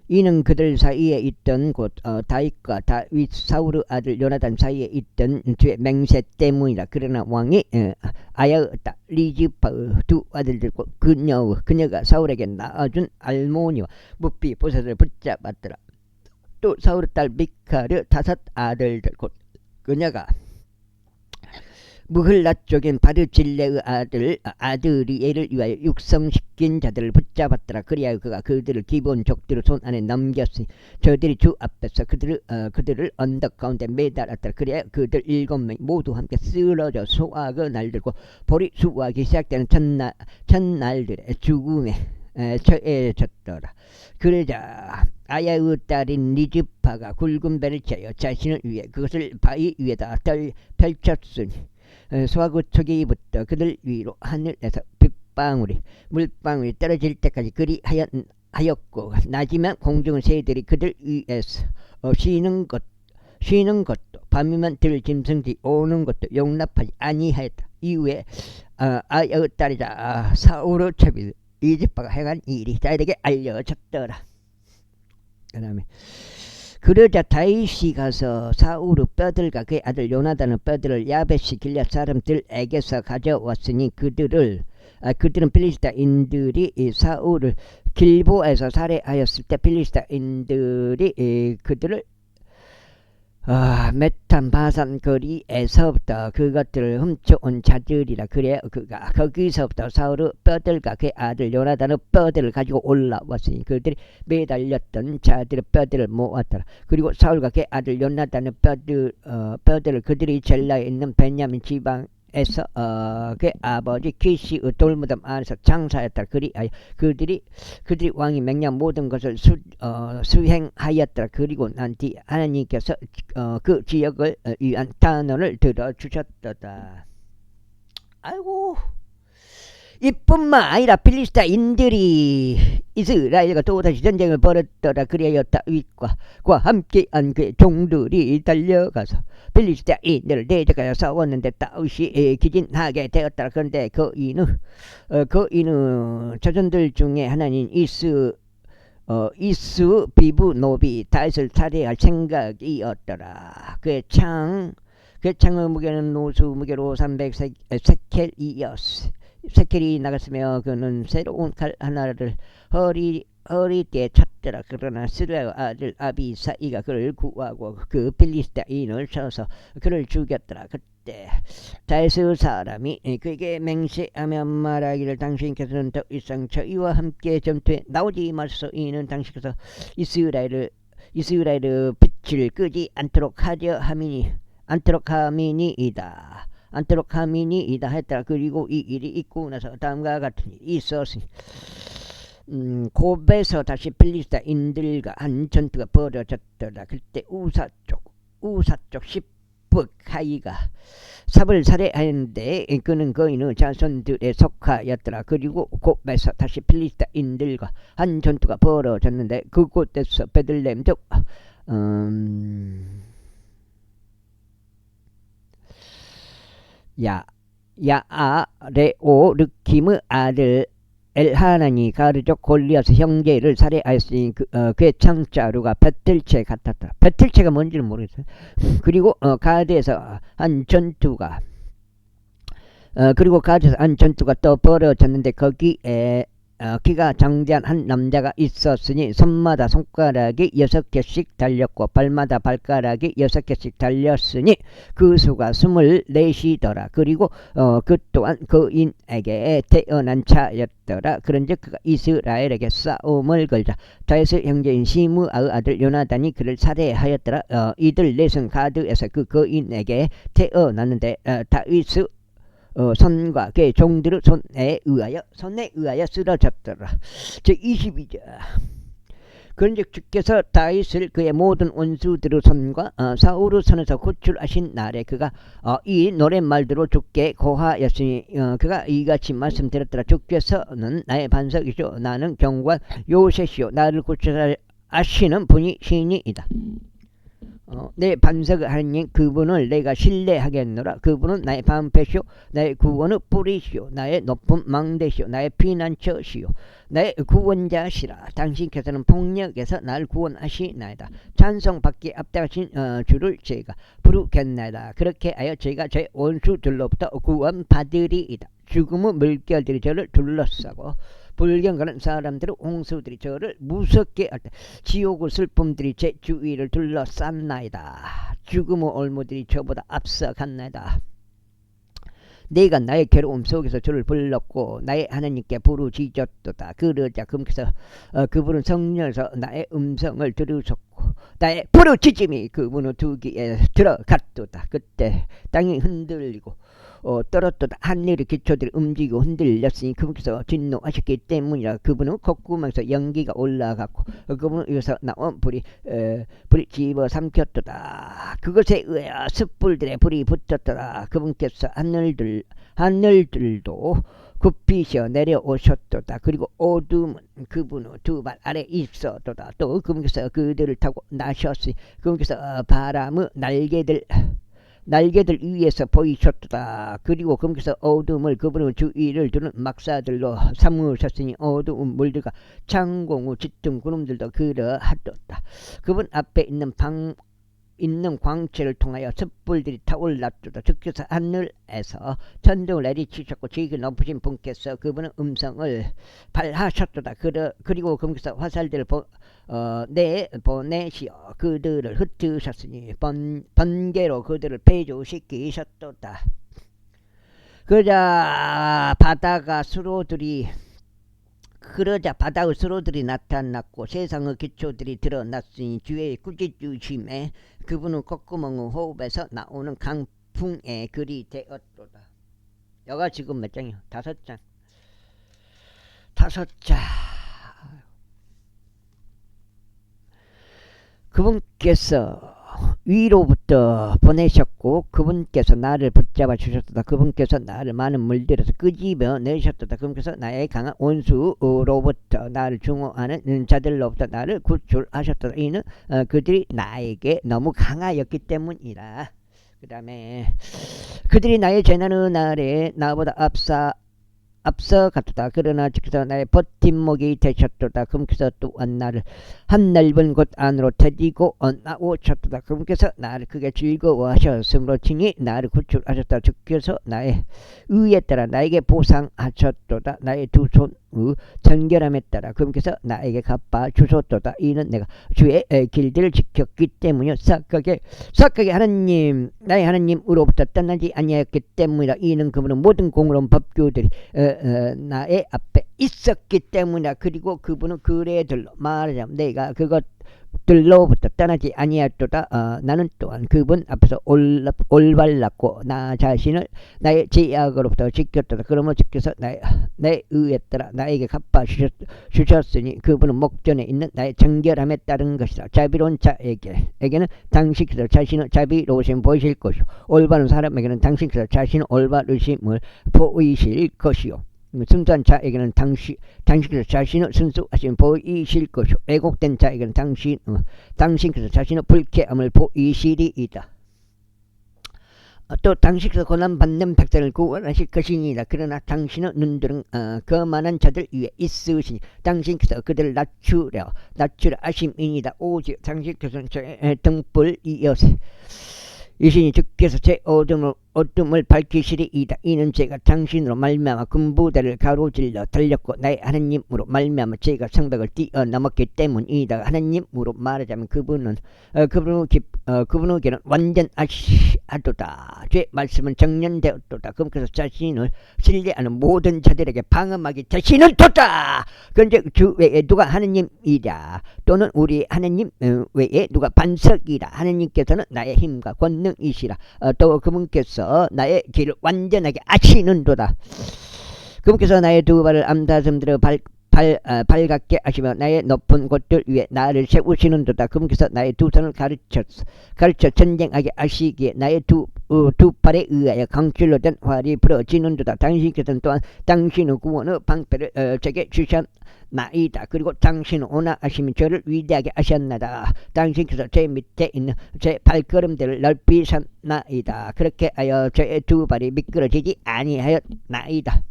이는 그들 사이에 있던 곧 다윗과 다윗 사울의 아들 요나단 사이에 있던 죄 맹세 때문이라. 그러나 왕이 아야의 딸 리즈파의 두 아들들과 그녀가 사울에게 낳아준 알모니와 무피보셋을 붙잡았더라. 또 사울의 딸 미칼의 5 아들들 곧 그녀가 무흘라 쪽인 바르질레의 아드리엘을 위하여 육성시킨 자들을 붙잡았더라. 그리하여 그가 그들을 기본 족들의 손 안에 넘겼으니 저들이 주 앞에서 그들을 언덕 가운데 매달았더라. 그리하여 그들 7명이 모두 함께 쓰러져 수확의 날들고 볼이 수확이 시작되는 첫날들의 죽음에 처해졌더라. 그러자 아야의 딸인 리즈파가 굵은 배를 채워 자신을 위해 그것을 바위 위에다 펼쳤으니 수확의 초기부터 그들 위로 하늘에서 물방울이 떨어질 때까지 그리하였고 낮이면 공중 새들이 그들 위에서 쉬는 것도 밤이면 들짐승들이 오는 것도 용납하지 아니하였다. 이후에 아야의 딸이자 사울의 처비 리즈파가 행한 일이 다윗에게 알려졌더라. 그 다음에 그러자 다윗이 가서 사울의 뼈들과 그의 아들 요나단의 뼈들을 야베시 길앗 사람들에게서 가져왔으니 그들은 필리스타인들이 사울을 길보에서 살해하였을 때 필리스타인들이 그들을 메탄 바산 거리에서부터 그것들을 훔쳐온 자들이라. 그래 그가 거기서부터 사울의 뼈들과 그의 아들 요나단의 뼈들을 가지고 올라왔으니 그들이 매달렸던 자들의 뼈들을 모았더라. 그리고 사울과 그의 아들 요나단의 뼈들을 그들이 젤라에 있는 베냐민 지방에서 그의 아버지 키시의 돌무덤 안에서 장사했더라. 그리하여 그들이 왕이 명령 모든 것을 수행하였더라. 그리고 난 뒤 하나님께서 그 지역을 위한 단언을 들어주셨도다. 아이고, 이뿐만 아니라 필리스타인들이 이스라엘과 또다시 전쟁을 벌였더라. 그리하여 다윗과 함께한 그의 종들이 달려가서 필리스타인들을 대적하여 싸웠는데 다윗이 기진하게 되었더라. 그런데 그 이는 자손들 중에 하나인 이스 비브노비 다윗을 살해할 생각이었더라. 그의 창의 무게는 노수 무게로 300세켈이었으. 세켈이 나갔으며 그는 새로운 칼 하나를 허리띠에 찼더라. 그러나 스루의 아들 아비사이가 그를 구하고 그 필리스타인을 쳐서 그를 죽였더라. 그때 다윗의 사람이 그에게 맹세하며 말하기를 당신께서는 더 이상 저희와 함께 전투에 나오지 마소서. 이는 당신께서 이스라엘의 빛을 끄지 않도록 함이니이다 했더라. 그리고 이 일이 있고 나서 다음과 같은 일이 있었으니 곱에서 다시 필리스타인들과 한 전투가 벌어졌더라. 그때 우사 쪽 시브카이가 삽을 살해하였는데 그는 거인의 자손들에 속하였더라. 그리고 곱에서 다시 필리스타인들과 한 전투가 벌어졌는데 그곳에서 베들레헴 쪽 야아레오 르킴의 아들 엘하나니 가르족 골리앗의 형제를 살해하였으니 그의 창자루가 배틀채 같았다. 배틀채가 뭔지는 모르겠어요. 그리고 가드에서 한 전투가 또 벌어졌는데 거기에 키가 장대한 한 남자가 있었으니 손마다 손가락이 6개씩 달렸고 발마다 발가락이 6개씩 달렸으니 그 수가 24이더라. 그리고 그 또한 그인에게 태어난 차였더라. 그런즉 그가 이스라엘에게 싸움을 걸자 다윗의 형제인 시므아의 아들 요나단이 그를 살해하였더라. 이들 넷은 가드에서 그 거인에게 태어났는데 다윗의 손과 그의 종들의 손에 의하여 쓰러졌더라. 제22절. 그런즉 주께서 다윗을 그의 모든 원수들의 손과 사울의 손에서 구출하신 날에 그가 이 노랫말대로 주께 고하였으니 그가 이같이 말씀드렸더라. 주께서는 나의 반석이시오 나는 경고한 요새시오 나를 구출하시는 분이 신이이다. 내 반석의 하나님 그분을 내가 신뢰하겠노라. 그분은 나의 방패시오 나의 구원의 뿌리시오 나의 높은 망대시오 나의 피난처시오 나의 구원자시라. 당신께서는 폭력에서 나를 구원하시나이다. 찬송받기에 앞당하신 주를 제가 부르겠나이다. 그렇게 하여 제가 제 원수들로부터 구원받으리이다. 죽음의 물결들이 저를 둘러싸고 불경건한 사람들의 홍수들이 저를 무섭게 할 때 지옥의 슬픔들이 제 주위를 둘러쌌나이다. 죽음의 올무들이 저보다 앞서갔나이다. 내가 나의 괴로움 속에서 주를 불렀고 나의 하나님께 부르짖었도다. 그러자 그분은 성령에서 나의 음성을 들으셨고 나의 부르짖음이 그분의 두 귀에 들어갔도다. 그때 땅이 흔들리고 떨었도다. 하늘의 기초들이 움직이고 흔들렸으니 그분께서 진노하셨기 때문이라. 그분은 콧구멍에서 연기가 올라갔고 그분은 여기서 나온 불이 집어삼켰도다. 그것에 의하여 숯불들의 불이 붙었더라. 그분께서 하늘들도 굽히셔 내려오셨도다. 그리고 어둠은 그분의 두 발 아래 있었도다. 또 그분께서 그들을 타고 나셨으니 그분께서 바람의 날개들 위에서 보이셨도다. 그리고 그분께서 어둠을 그분의 주위를 두는 막사들로 삼으셨으니 어두운 물들과 창공의 짙은 구름들도 그러하도다. 그분 앞에 있는 광채를 통하여 숯불들이 타올랐도다. 주께서 하늘에서 천둥을 내리치셨고 지극히 높으신 분께서 그분의 음성을 발하셨도다. 그리고 그분께서 화살들을 내보내시어 그들을 흩으셨으니 번개로 그들을 폐조시키셨도다. 그러자 바다의 수로들이 나타났고 세상의 기초들이 드러났으니 주의 꾸짖으심에 그분은 콧구멍의 호흡에서 나오는 강풍의 글이 되었도다. 여가 지금 몇 장이요? 5장. 그분께서 위로부터 보내셨고 그분께서 나를 붙잡아 주셨도다. 그분께서 나를 많은 물들에서 끄집어 내셨도다. 그분께서 나의 강한 원수로부터 나를 증오하는 자들로부터 나를 구출하셨도다. 이는 그들이 나에게 너무 강하였기 때문이라. 그 다음에 그들이 나의 재난의 날에 나보다 앞서갔도다. 그러나 주께서 나의 버팀목이 되셨도다. 그분께서 또한 나를 한 넓은 곳 안으로 데리고 나오셨도다. 그분께서 나를 크게 즐거워하셨으므로 친히 나를 구출하셨다. 주께서 나의 의에 따라 나에게 보상하셨도다. 나의 두 손의 정결함에 따라 그분께서 나에게 갚아 주셨도다. 이는 내가 주의 길들을 지켰기 때문이요 삭각의 하나님 나의 하나님으로부터 떠나지 아니하였기 때문이라. 이는 그분은 모든 공의로운 법규들이 나의 앞에 있었기 때문이라. 그리고 그분은 그레들로 말하자면 내가 그것들로부터 떠나지 아니하였도다. 나는 또한 그분 앞에서 올발랐고 나 자신을 나의 죄악으로부터 지켰도다. 그러므로 주께서 내 의에 따라 나에게 갚아 주셨으니 그분은 목전에 있는 나의 정결함에 따른 것이다. 자비로운 자에게는 당신께서 자신의 자비로우심을 보이실 것이요 올바른 사람에게는 당신께서 자신의 올바르심을 보이실 것이요 순수한 자에게는 당신께서 자신의 순수하심을 보이실 것이요 왜곡된 자에게는 당신께서 자신의 불쾌함을 보이시리이다. 또 당신께서 고난받는 백성을 구원하실 것이니라. 그러나 당신의 눈들은 거만한 자들 위에 있으시니 당신께서 그들을 낮추려 하심이니이다. 오직 당신께서는 저의 등불이시니 주께서 제 어둠을 어둠을 밝히시리이다. 이는 제가 당신으로 말미암아 금부대를 가로질러 달렸고 나의 하나님으로 말미암아 제가 성벽을 뛰어넘었기 때문이다. 하나님으로 말하자면 그분에게는 완전하도다. 제 말씀은 정년되었도다. 그분께서 자신을 신뢰하는 모든 자들에게 방어막이 되시는도다. 그런데 주 외에 누가 하나님이랴 또는 우리 하나님 외에 누가 반석이라. 하나님께서는 나의 힘과 권능이시라. 또 그분께서 나의 길을 완전하게 아시는도다. 그분께서 나의 두 발을 암사슴들의 발같게 하시며 나의 높은 곳들 위에 나를 세우시는도다. 그분께서 나의 두 손을 가르쳐 전쟁하게 하시기에 나의 두 팔에 의하여 강줄로 된 활이 부러지는도다. 당신께서는 또한 당신의 구원의 방패를 제게 주셨나이다. 그리고 당신은 오나 하시면 저를 위대하게 하셨나이다. 당신께서 제 밑에 있는 제 발걸음들을 넓히 샀나이다. 그렇게 하여 저의 두 발이 미끄러지지 아니하였나이다.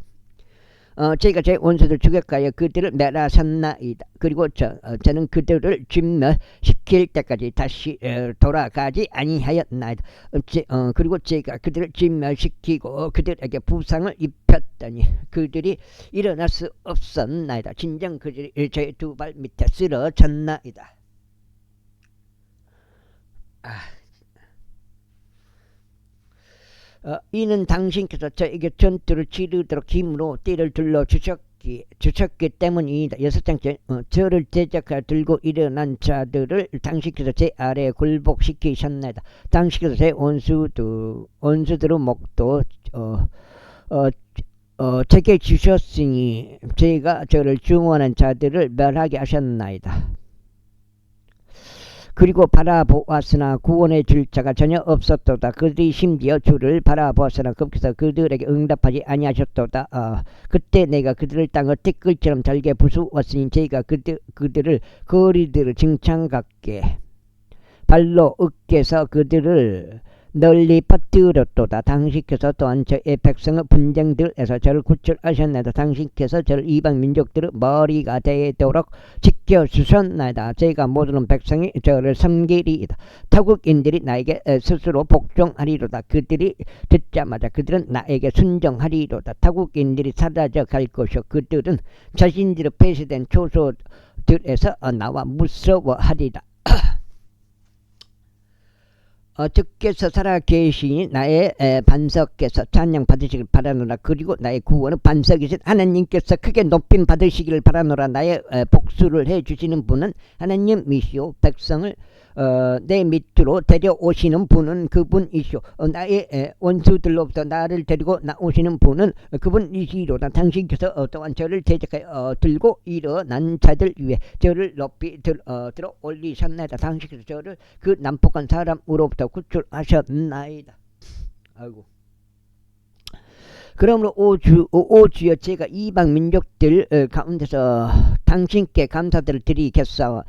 제가 제 원수들 추격하여 그들을 멸하셨나이다. 그리고 저는 그들을 진멸시킬 때까지 다시 돌아가지 아니하였나이다. 그리고 제가 그들을 진멸시키고 그들에게 부상을 입혔더니 그들이 일어날 수 없었나이다. 진정 그들이 제 두 발 밑에 쓰러졌나이다. 이는 당신께서 저에게 전투를 치르도록 힘으로 띠를 둘러 주셨기 때문이다. 6장째 저를 대적하여 들고 일어난 자들을 당신께서 제 아래에 굴복시키셨나이다. 당신께서 제 원수들의 목도 제게 주셨으니 제가 저를 중원한 자들을 멸하게 하셨나이다. 그리고 바라보았으나 구원해 줄 자가 전혀 없었도다. 그들이 심지어 주를 바라보았으나 그분께서 그들에게 응답하지 아니하셨도다. 그때 내가 그들을 땅의 티끌처럼 잘게 부수었으니 제가 그들을 거리들을 징창 같게 발로 으깨서 그들을 널리 퍼뜨렸도다. 당신께서 또한 저의 백성의 분쟁들에서 저를 구출하셨나이다. 당신께서 저를 이방 민족들의 머리가 되도록 지켜주셨나이다. 제가 모든 백성이 저를 섬기리이다. 타국인들이 나에게 스스로 복종하리로다. 그들이 듣자마자 그들은 나에게 순종하리로다. 타국인들이 사라져 갈 것이요 그들은 자신들의 폐쇄된 초소들에서 나와 무서워하리라. 주께서 살아계시니 나의 반석께서 찬양 받으시길 바라노라. 그리고 나의 구원은 반석이신 하나님께서 크게 높임 받으시기를 바라노라. 나의 복수를 해주시는 분은 하나님이시오. 백성을 내 밑으로 데려오시는 분은 그분이시오. 나의 원수들로부터 나를 데리고 나오시는 분은 그분이시로다. 당신께서 또한 저를 대적하여 들고 일어난 자들 위에 저를 높이 들어 올리셨나이다. 당신께서 저를 그 난폭한 사람으로부터 구출하셨나이다. 아이고. 그러므로 오 주여 제가 이방 민족들 가운데서 당신께 감사들을 드리겠사오며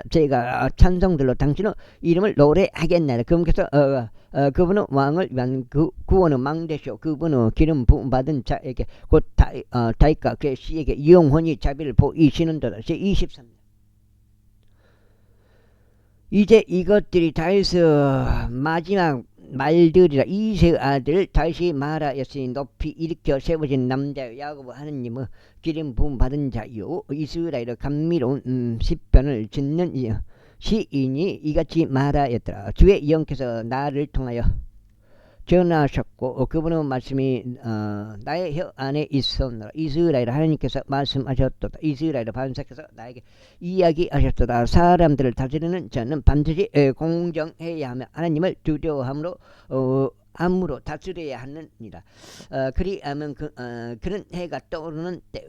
제가 찬송들로 당신의 이름을 노래하겠나이다. 그분께서 그분은 왕을 위한 구원의 망대시오. 그분은 기름 부음 받은 자에게 곧 다윗과 그의 씨에게 영원히 자비를 보이시는도다. 제23년 이제 이것들이 다윗의 마지막 말들이라. 이세 아들 다윗이 말하였으니 높이 일으켜 세워진 남자여 야곱 하느님의 기름 부음 받은 자요 이스라엘의 감미로운 시편을 짓는 시인이 이같이 말하였더라. 주의 영께서 나를 통하여 전하셨고 그분의 말씀이 나의 혀 안에 있었노라. 이스라엘 하나님께서 말씀하셨도다. 이스라엘 반석께서 나에게 이야기하셨도다. 사람들을 다스리는 자는 반드시 공정해야 하며 하나님을 두려워함으로 다스려야 하느니라. 그리하면 그는 해가 떠오르는 때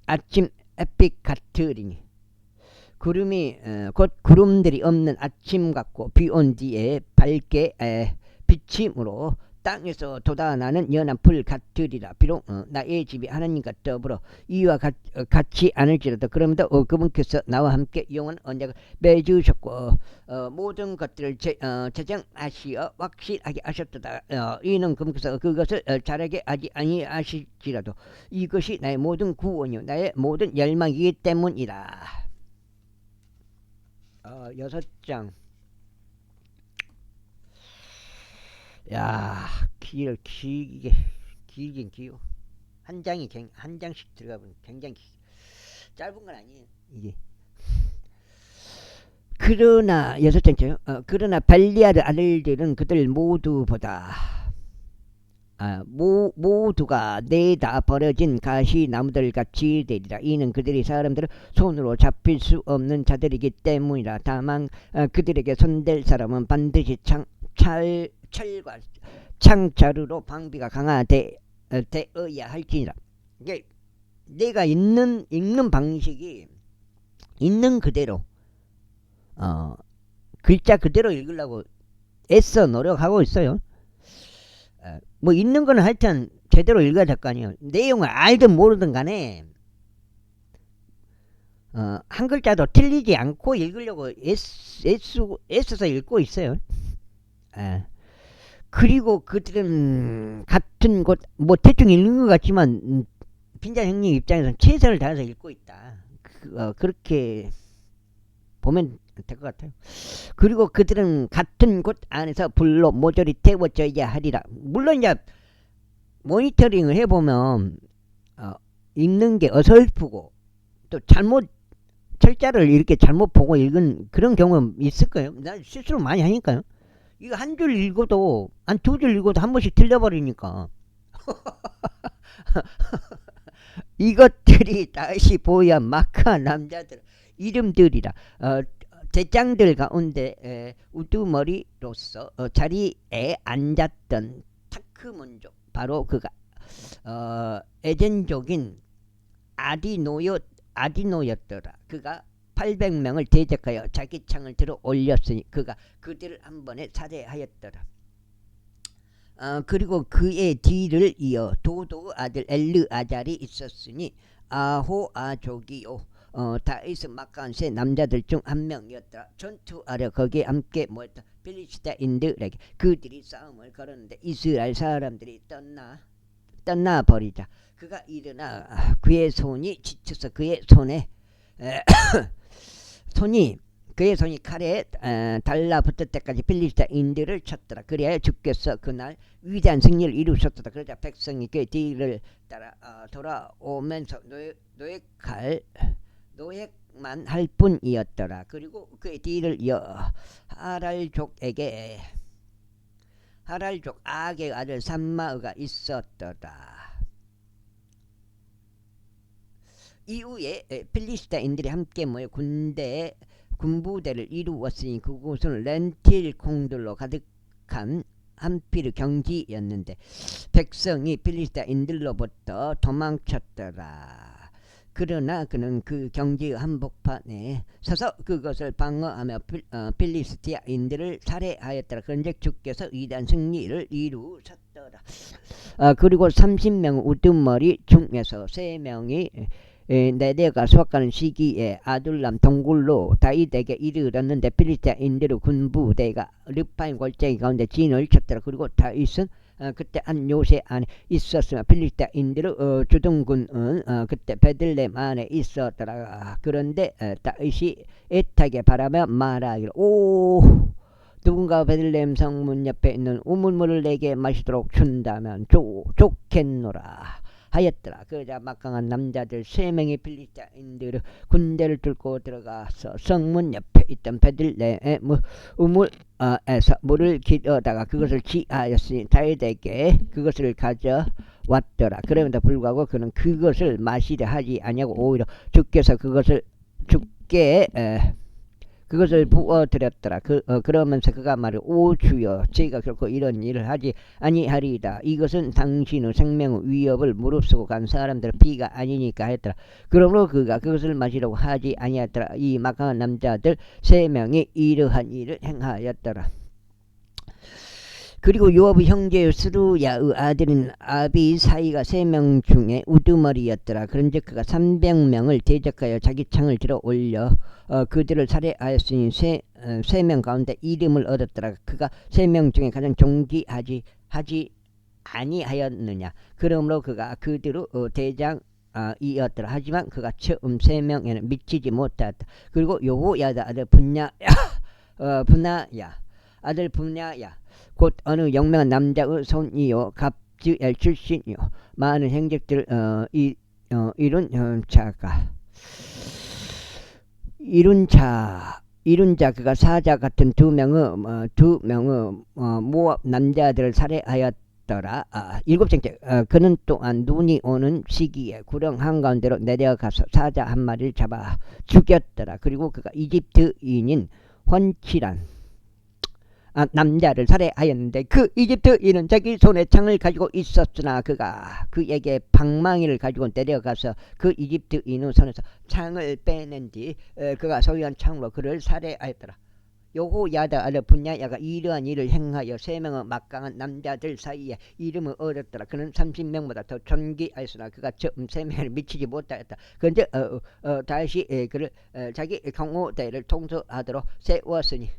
아침 햇빛 같으리니 구름이 곧 구름들이 없는 아침 같고 비 온 뒤에 밝게 비침으로 땅에서 돋아나는 연한 불 같으리라. 비록 나의 집이 하나님과 더불어 이와 같지 않을지라도 그러므로 그분께서 나와 함께 영원 언약을 맺으셨고 모든 것들을 제정하시어 확실하게 하셨도다. 이는 그분께서 그것을 잘하게 하지 아니하실지라도 이것이 나의 모든 구원이요 나의 모든 열망이기 때문이라. 6장. 야, 길긴 길어. 한 장씩 들어가면 굉장히 짧은 건 아니에요 이게. 그러나 여섯 번째요. 그러나 발리아르 아들들은 그들 모두보다 모두가 내다 버려진 가시나무들 같이 되리라. 이는 그들이 사람들을 손으로 잡힐 수 없는 자들이기 때문이라. 다만 그들에게 손댈 사람은 반드시 철과 창자루로 방비가 되어야 할지니라. 이게 내가 읽는 방식이 있는 그대로 글자 그대로 읽으려고 애써 노력하고 있어요. 뭐 있는 거는 하여튼 제대로 읽어야 될 거 아니에요. 내용을 알든 모르든 간에 한 글자도 틀리지 않고 읽으려고 애써서 읽고 있어요. 그리고 그들은 같은 곳 뭐 대충 읽는 것 같지만 빈자 형님 입장에서는 최선을 다해서 읽고 있다. 그렇게 보면 될 것 같아요. 그리고 그들은 같은 곳 안에서 불로 모조리 태워져야 하리라. 물론 이제 모니터링을 해보면 읽는 게 어설프고 또 잘못 철자를 이렇게 잘못 보고 읽은 그런 경우는 있을 거예요. 나 실수를 많이 하니까요. 이거 한 줄 읽어도 한 두 줄 읽어도 한 번씩 틀려버리니까 이것들이 다시 보여 마카 남자들 이름들이라. 대장들 가운데 우두머리로서 자리에 앉았던 타크문족 바로 그가 에덴족인 아디노였더라. 그가 800명을 대적하여 자기 창을 들어 올렸으니 그가 그들을 한 번에 살해하였더라. 그리고 그의 뒤를 이어 도도 아들 엘르아잘이 있었으니 아호아족이요 다이스 마카한세 남자들 중 한 명이었더라. 전투하려 거기에 함께 모였다 필리스타인들에게 그들이 싸움을 걸었는데 이스라엘 사람들이 떠나 버리자 그가 일어나 그의 손이 지쳐서 그의 손이 칼에 달라붙을 때까지 필리스타인들을 쳤더라. 그래야 주께서 그날 위대한 승리를 이루셨더라. 그러자 백성이 그의 뒤를 따라 돌아오면서 노획만 할 뿐이었더라. 그리고 그의 뒤를 이어 하랄족 아게의 아들 삼마의가 있었더라. 이후에 필리스타인들이 함께 모여 군부대를 이루었으니 그곳은 렌틸 콩들로 가득한 한피르 경지였는데 백성이 필리스타인들로부터 도망쳤더라. 그러나 그는 그 경지의 한복판에 서서 그것을 방어하며 필리스티아인들을 살해하였더라. 그런즉 주께서 위대한 승리를 이루셨더라. 그리고 30명 우두머리 중에서 3명이 내려가 수확하는 시기에 아둘람 동굴로 다윗에게 이르렀는데 필리스타인들의 군부대가 르파임 골짜기 가운데 진을 쳤더라. 그리고 다윗은 그때 한 요새 안에 있었으며 필리스타인들의 주둔군은 그때 베들레헴 안에 있었더라. 그런데 다윗이 애타게 바라며 말하기를 누군가 베들레헴 성문 옆에 있는 우물물을 내게 마시도록 준다면 좋겠노라 하였더라. 그러자 막강한 남자들 3명이 필리스타인들의 군대를 뚫고 들어가서 성문 옆에 있던 베들레헴의 우물에서 물을 길어다가 그것을 취하였으니 다윗에게 그것을 가져왔더라. 그럼에도 불구하고 그는 그것을 마시려 하지 아니하고 오히려 주께서 그것을 부어드렸더라. 그러면서 그가 말해 오 주여 제가 결코 이런 일을 하지 아니하리이다. 이것은 당신의 생명의 위협을 무릅쓰고 간 사람들의 피가 아니니까 했더라. 그러므로 그가 그것을 마시려고 하지 아니하였더라. 이 막강한 남자들 3명이 이러한 일을 행하였더라. 그리고 요압의 형제의 스루야의 아들인 아비사이가 3명 중에 우두머리였더라. 그런즉 그가 300명을 대적하여 자기 창을 들어 올려 그들을 살해하였으니 3명 가운데 이름을 얻었더라. 그가 3명 중에 가장 존귀하지 아니하였느냐. 그러므로 그가 그들의 대장이었더라. 하지만 그가 처음 3명에는 미치지 못하였다. 그리고 여호야다 아들 분나야 아들 분야야 곧 어느 영명한 남자의 손이요 갑즈엘 출신이요 많은 행적들 이룬 이룬자 그가 사자 같은 두 명의 모압 남자들을 살해하였더라. 일곱 째째 그는 또한 눈이 오는 시기에 구령 한가운데로 내려가서 사자 한 마리를 잡아 죽였더라. 그리고 그가 이집트인인 헌칠한 남자를 살해하였는데 그 이집트인은 자기 손에 창을 가지고 있었으나 그가 그에게 방망이를 가지고 내려가서 그 이집트인의 손에서 창을 빼낸 뒤 그가 소유한 창으로 그를 살해하였더라. 여호야다 아들 분야야가 이러한 일을 행하여 3명의 막강한 남자들 사이에 이름을 얻었더라. 그는 30명보다 더 존귀하였으나 그가 저 3명을 미치지 못하였다. 그런데 다시 그를 자기 경호대를 통솔하도록 세웠으니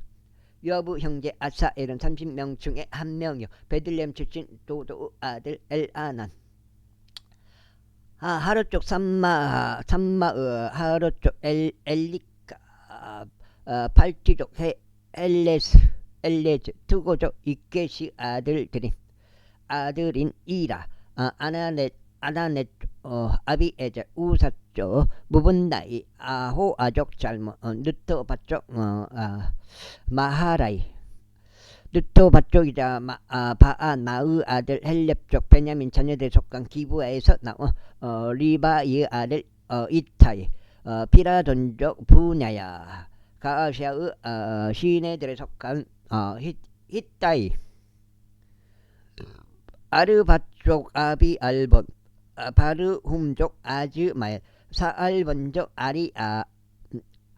요압의 형제 아사엘은 30명 중에 한 명이요 베들레헴 출신 도도의 아들 엘아난 하루 쪽 삼마의 하루 쪽 엘리카 발티족 엘레즈 두고족 이케시 아들인 이라 아나넷 아비에제 우사쪽 무분나이 아호아족 잘못 느토바쪽 마하라이 느토바쪽이자 바아나의 아들 헬렙족 베냐민 자녀들에 속한 기브아에서 나온 리바이의 아들 이타이 피라돈족 부냐야 가시아의 시내들에 속한 히타이 아르바족 아비알본 바르훔족 아즈마엘 사알본족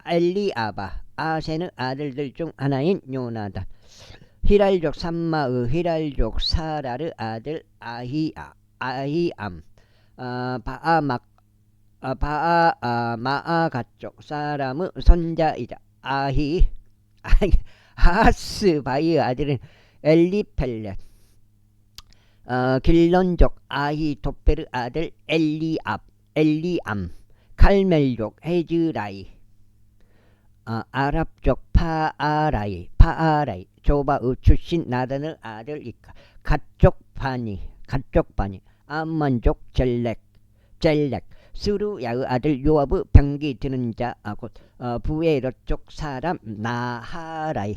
엘리아바 아센의 아들들 중 하나인 요나단 히랄족 삼마의 히랄족 사라르 아들 아히암 마아가족 사람의 손자이자 하스바이의 아들은 엘리펠렛 길론족 아히도페르 아들 엘리암 칼멜족 헤즈라이 아랍족 파아라이 조바의 출신 나단의 아들 이카 갓족 바니 암몬족 젤렉 스루야의 아들 요압의 병기 드는 자 곧 부에로 쪽 사람 나하라이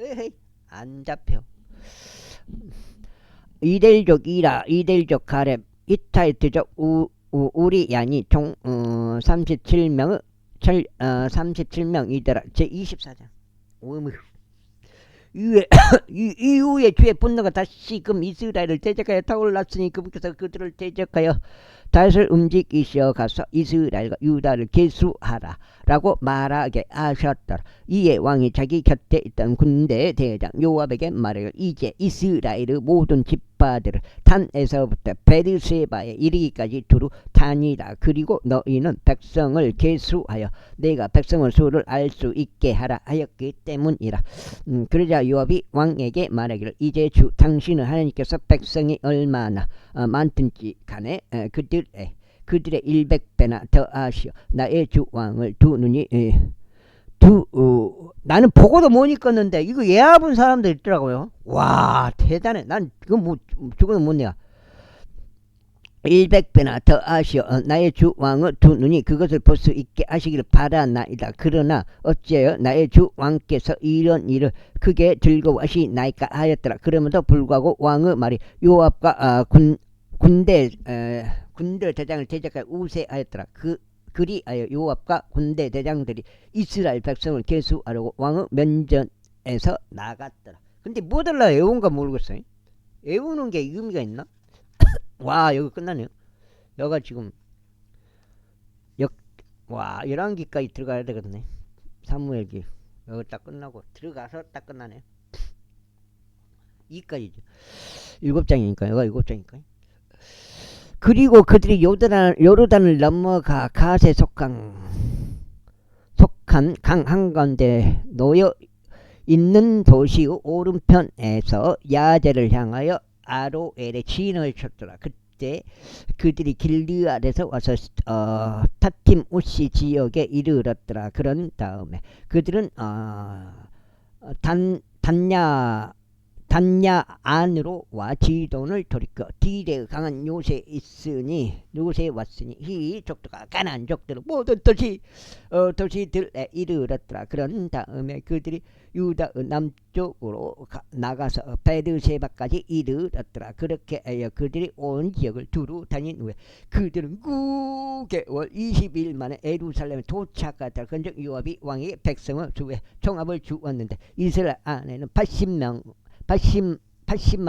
에헤이 안 잡혀. 이델족 이라 이델족 가렙 이타이트족 우리야니 총 37명이더라. 제24장 이후에 주의 분노가 다시금 이스라엘을 대적하여 타올랐으니 그분께서 그들을 대적하여 다윗을 움직이셔 가서 이스라엘과 유다를 계수하라 라고 말하게 하셨더라. 이에 왕이 자기 곁에 있던 군대 대장 요압에게 말하여 이제 이스라엘의 모든 집파들을 단에서부터 베르세바에 이르기까지 두루 다니라. 그리고 너희는 백성을 계수하여 내가 백성의 수를 알 수 있게 하라 하였기 때문이라. 그러자 요압이 왕에게 말하기를 이제 주 당신은 하나님께서 백성이 얼마나 많든지 간에 그들의 100배나 더하시어 나의 주 왕을 두 눈이 나는 보고도 못 읽었는데 이거 예화 본 사람들 있더라고요. 와 대단해. 난 그거 뭐 죽어도 못 내가. 100배나 더하시어 나의 주 왕의 두 눈이 그것을 볼 수 있게 하시기를 바라나이다. 그러나 어찌하여 나의 주 왕께서 이런 일을 크게 즐거워하시나이까 하였더라. 그럼에도 불구하고 왕의 말이 요압과 군대 대장을 대적하여 우세하였더라. 그리하여 요압과 군대 대장들이 이스라엘 백성을 계수하려고 왕의 면전에서 나갔더라. 근데 뭐달라 애운가 모르겠어요. 애우는 게 의미가 있나? 와 여기 끝나네요. 여가 지금 와 11기까지 들어가야 되겠네. 사무엘기 여기 딱 끝나고 들어가서 딱 끝나네. 2까지죠. 7장이니까 여가 7장이니까. 그리고 그들이 요르단을 넘어가 갓에 속한 강 한가운데 놓여 있는 도시의 오른편에서 야제를 향하여 아로엘의 진을 쳤더라. 그때 그들이 길르앗에서 와서 타팀 우시 지역에 이르렀더라. 그런 다음에 그들은 단야 안으로 와 지돈을 돌이켜 딜에 강한 요새 있으니 요새 왔으니 히 족도가 가난 족들은 모든 도시들에 이르렀더라. 그런 다음에 그들이 유다 남쪽으로 나가서 베르세바까지 이르렀더라. 그렇게 하여 그들이 온 지역을 두루 다닌 후에 그들은 9개월 20일 만에 예루살렘에 도착하더라. 그런즉 요압이 왕에게 백성의 수에 총합을 주었는데 이스라엘 안에는 80만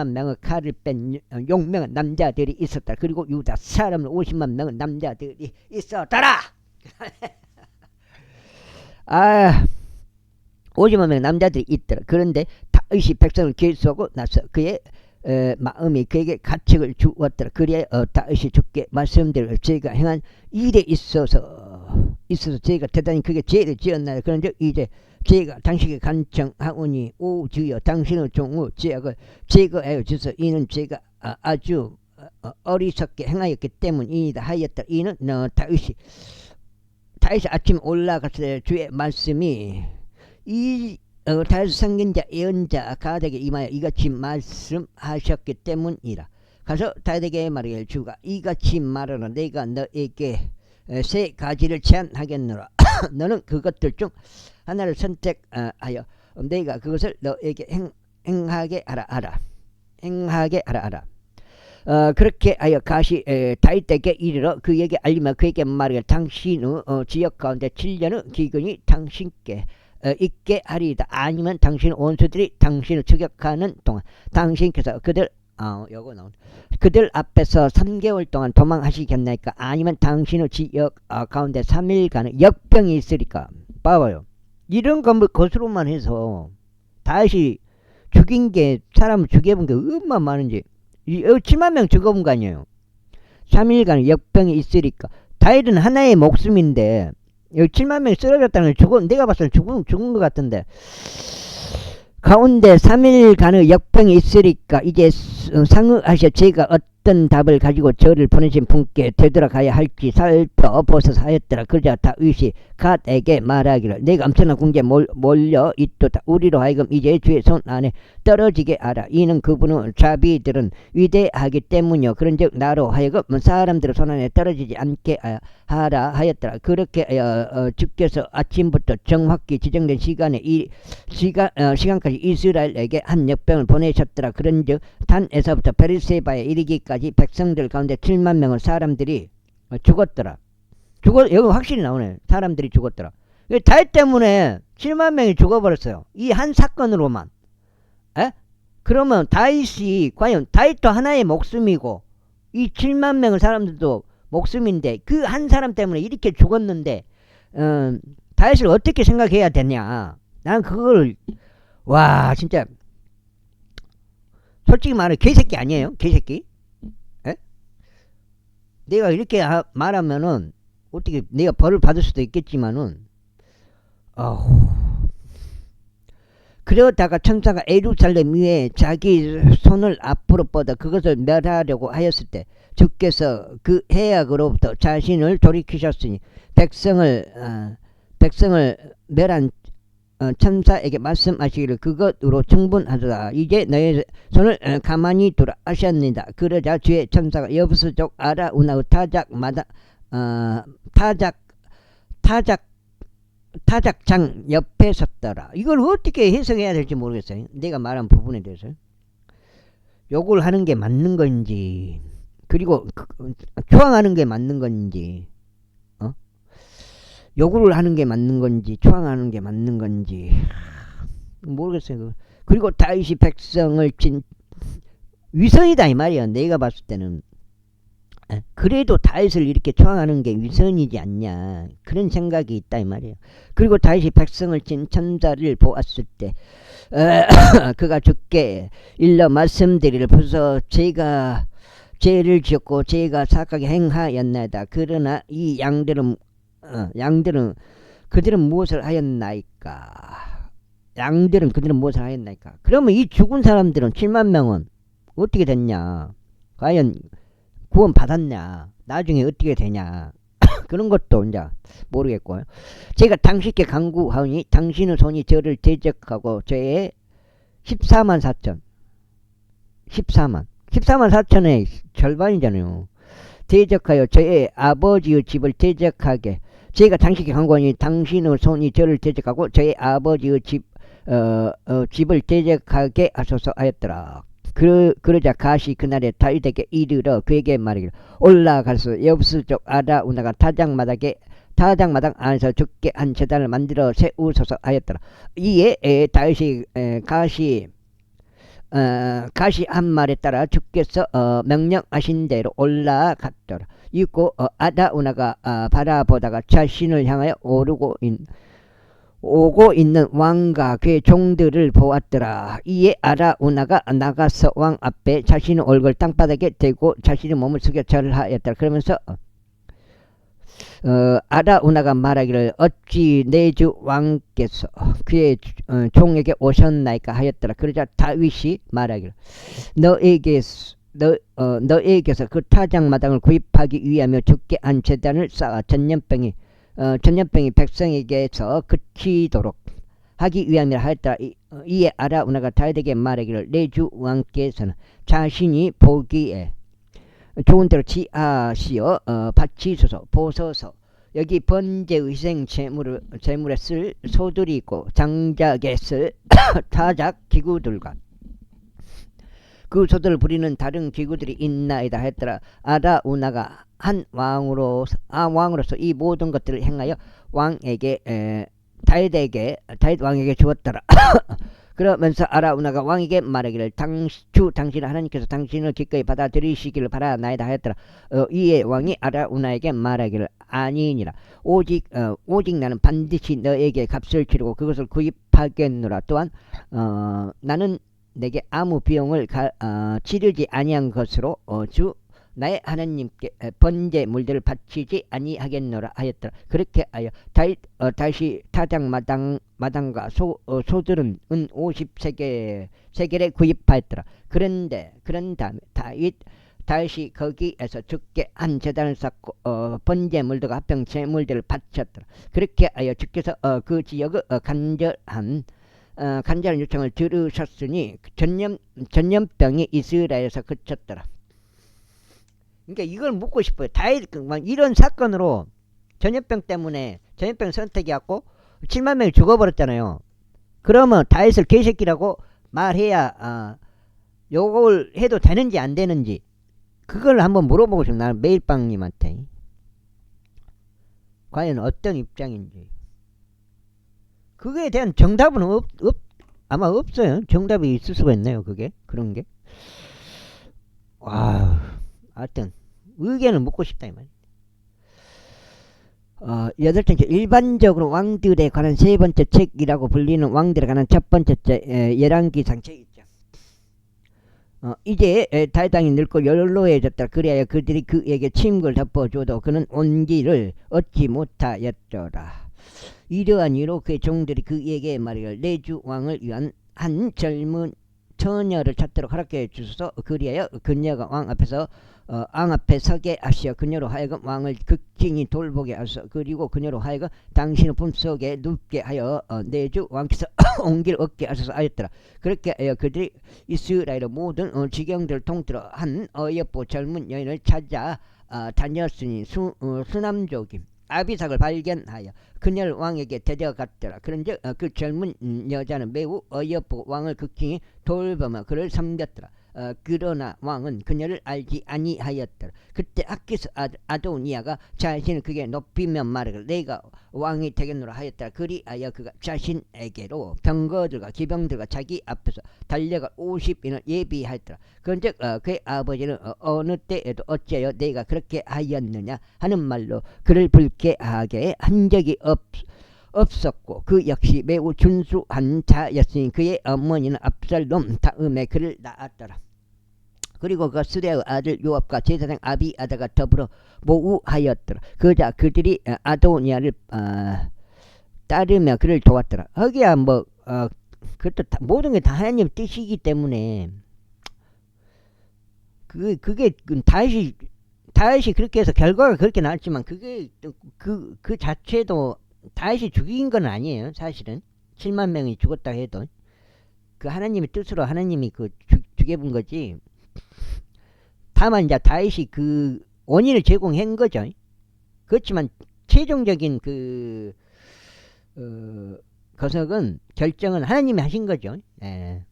명의 칼을 뺀 용맹한 남자들이 있었다. 그리고 유다 사람은 50만 명의 남자들이 있었더라. 50만 명의 남자들이 있더라. 그런데 다윗이 백성을 계수하고 나서 그의 마음이 그에게 가책을 주었더라. 그리하여 다윗이 주께 말씀대로 제가 행한 일에 있어서 제가 대단히 그게 죄를 지었나요? 그런데 이제 제가 당신에게 간청하오니 오 주여 당신의 종의 죄악을 제거하여 주소. 이는 제가 아주 어리석게 행하였기 때문이다 하였다. 이는 다윗이 아침 올라갔을 때 주의 말씀이 다윗 선견자 예언자 가드에게 임하여 이같이 말씀하셨기 때문이라. 가서 다윗에게 말하기를 주가 이같이 말하라. 내가 너에게 세 가지를 제안하겠노라. 너는 그것들 중 하나를 선택하여 내가 그것을 너에게 행하게 하라. 그렇게 하여 가시 다윗에게 이르러 그에게 알리며 그에게 말하기를 당신의 지역 가운데 7년의 기근이 당신께 있게 하리이다. 아니면 당신의 원수들이 당신을 추격하는 동안 당신께서 그들 앞에서 3개월 동안 도망하시겠나이까? 아니면 당신의 지역 가운데 3일간의 역병이 있으리까? 봐봐요. 이런 거 것으로만 해서 다윗이 죽인 게 사람을 죽여본 게 얼마나 많은지 7만 명 죽어본 거 아니에요. 3일간 역병이 있으리까? 다윗은 하나의 목숨인데 여기 7만 명이 쓰러졌다는 걸 내가 봤을 때 죽은 것 같은데 가운데 3일간의 역병이 있으리까? 이제 상의하셔. 제가 어떤 답을 가지고 저를 보내신 분께 되돌아가야 할지 살펴보소서 하였더라. 그러자 다윗이 갓에게 말하기를 내가 엄청난 궁지에 몰려 있도다. 우리로 하여금 이제 주의 손 안에 떨어지게 하라. 이는 그분의 자비들은 위대하기 때문이요. 그런즉 나로 하여금 사람들의 손 안에 떨어지지 않게 하라 하였더라. 그렇게 주께서 아침부터 정확히 지정된 시간까지 이스라엘에게 한 역병을 보내셨더라. 그런즉 단에서부터 베르세바에 이르기까지 백성들 가운데 7만 명의 사람들이 죽었더라. 여기 확실히 나오네. 사람들이 죽었더라. 다윗 때문에 7만 명이 죽어버렸어요. 이 한 사건으로만. 그러면 과연 다윗도 하나의 목숨이고 이 7만 명의 사람들도 목숨인데 그 한 사람 때문에 이렇게 죽었는데 다윗을 어떻게 생각해야 되냐. 난 그걸 진짜 솔직히 말해 개새끼 아니에요? 개새끼? 내가 이렇게 말하면은 어떻게 내가 벌을 받을 수도 있겠지만은 그러다가 천사가 예루살렘 위에 자기 손을 앞으로 뻗어 그것을 멸하려고 하였을 때 주께서 그 해악으로부터 자신을 돌이키셨으니 백성을 멸한 천사에게 말씀하시기를 그것으로 충분하도다. 이제 너의 손을 가만히 두라 하셨습니다. 그러자 주의 천사가 여부수족 아라우나의 타작장 옆에 섰더라. 이걸 어떻게 해석해야 될지 모르겠어요. 내가 말한 부분에 대해서 욕을 하는 게 맞는 건지 그리고 추앙하는 게 맞는 건지 욕을 하는 게 맞는 건지 추앙하는 게 맞는 건지 모르겠어요. 그리고 다윗이 백성을 친 위선이다 이 말이야. 내가 봤을 때는 그래도 다윗을 이렇게 추앙하는 게 위선이지 않냐 그런 생각이 있다 이 말이에요. 그리고 다윗이 백성을 친 천사를 보았을 때 그가 주께 일러 말씀드리를 부서 제가 죄를 지었고 제가 사악하게 행하였나이다. 그러나 이 양들은 그들은 무엇을 하였나이까? 그러면 이 죽은 사람들은 7만 명은 어떻게 됐냐? 과연 구원 받았냐? 나중에 어떻게 되냐? 그런 것도 이제 모르겠고요. 제가 당신께 간구하니 당신의 손이 저를 대적하고 저의 14만 4천. 14만 4천의 절반이잖아요. 대적하여 저의 아버지의 집을 대적하게, 제가 당신께 간구하니 당신의 손이 저를 대적하고 저의 아버지의 집을 대적하게 하소서 하였더라. 그러자 가시 그날에 다윗에게 이르러 그에게 말하기를 올라가서 여부스족 아라우나가 타작마당 안에서 죽게 한 제단을 만들어 세우소서 하였더라. 이에 다윗이 가시 한 말에 따라 주께서 명령하신 대로 올라갔더라. 이고 아라우나가 바라보다가 자신을 향하여 오고 있는 왕과 그의 종들을 보았더라. 이에 아라우나가 나가서 왕 앞에 자신의 얼굴 땅바닥에 대고 자신의 몸을 숙여 절하였더라. 그러면서 아라우나가 말하기를 어찌 내 주 왕께서 그의 종에게 오셨나이까 하였더라. 그러자 다윗이 말하기를 너에게서 그 타작마당을 구입하기 위하여 죽게 한 제단을 쌓아 전염병이 백성에게서 그치도록 하기 위함이라 하였더라. 이에 아라우나가 다윗에게 말하기를 내 주 왕께서는 자신이 보기에 좋은 대로 지하시어 바치소서 보소서. 여기 번제의 희생 제물에 쓸 소들이 있고 장작에 쓸 타작 기구들과 그 소들을 부리는 다른 기구들이 있나이다 했더라. 아라우나가 한 왕으로서 이 모든 것들을 행하여 다윗 왕에게 주었더라. 그러면서 아라우나가 왕에게 말하기를 당신 하나님께서 당신을 기꺼이 받아들이시기를 바라나이다 하였더라. 이에 왕이 아라우나에게 말하기를 아니니라. 오직 나는 반드시 너에게 값을 치르고 그것을 구입하겠노라. 또한 나는 내게 아무 비용을 치르지 아니한 것으로 주 나의 하나님께 번제 물들을 바치지 아니하겠노라 하였더라. 그렇게 하여 다시 타작마당과 소들은 은 50세겔에 구입하였더라. 그런 다음에 다윗이 거기에서 죽게 한 제단을 쌓고 번제 물들과 합병 제물들을 바쳤더라. 그렇게 하여 주께서 그 지역의 간절한 요청을 들으셨으니 전염병이 이스라엘에서 그쳤더라. 그러니까 이걸 묻고 싶어요. 다윗 이런 사건으로 전염병 때문에 전염병 선택해갖고 7만 명이 죽어버렸잖아요. 그러면 다윗을 개새끼라고 말해야 요걸 해도 되는지 안 되는지 그걸 한번 물어보고 싶어요. 나는 메일빵님한테 과연 어떤 입장인지. 그거에 대한 정답은 아마 없어요. 정답이 있을 수가 있나요? 그런 게. 하여튼 의견을 묻고 싶다 이 말이야. 8번째 일반적으로 왕들에 관한 세 번째 책이라고 불리는 왕들에 관한 첫 번째 책 열왕기상 책이 있죠. 이제 다윗 왕이 늙고 연로해졌다. 그리하여 그들이 그에게 침을 덮어줘도 그는 온기를 얻지 못하였더라. 이러한 이유로 그의 종들이 그에게 말하기를 내 주 왕을 위한 한 젊은 처녀를 찾도록 허락해 주소서. 그리하여 그녀가 왕 앞에 서게 하시어 그녀로 하여금 왕을 극진히 돌보게 하소서. 그리고 그녀로 하여금 당신의 품속에 눕게 하여 내 주 왕께서 온기를 얻게 하소서 하였더라. 그렇게 하여 그들이 이스라엘의 모든 지경들을 통틀어 한 어여쁜 젊은 여인을 찾아 다녔으니 수남족임 아비삭을 발견하여 그녀를 왕에게 데려갔더라. 그런즉 그 젊은 여자는 매우 어여쁘고 왕을 극진히 돌보며 그를 섬겼더라. 그러나 왕은 그녀를 알지 아니하였더라. 그때 아키스 아도니아가 자신을 그게 높이며 말하기를 내가 왕이 되겠노라 하였더라. 그리하여 그가 자신에게로 병거들과 기병들과 자기 앞에서 달려갈 50인을 예비하였더라. 그런즉 그의 아버지는 어느 때에도 어찌하여 내가 그렇게 하였느냐 하는 말로 그를 불쾌하게 한 적이 없었고 그 역시 매우 준수한 자였으니 그의 어머니는 압살롬 다음에 그를 낳았더라. 그리고 그 스레의 아들 요압과 제사장 아비아다가 더불어 모우하였더라. 그러자 그들이 아도니아를 따르며 그를 도왔더라. 거기야 그것도 모든 게 다 하나님 뜻이기 때문에 그게 다윗이 그렇게 해서 결과가 그렇게 나왔지만 그게 그 자체도 다윗이 죽인 건 아니에요. 사실은 7만 명이 죽었다 해도 그 하나님의 뜻으로 하나님이 그 죽여본 거지. 다만 이제 다윗이 그 원인을 제공한 거죠. 그렇지만 최종적인 그 거석은 결정은 하나님이 하신 거죠. 예.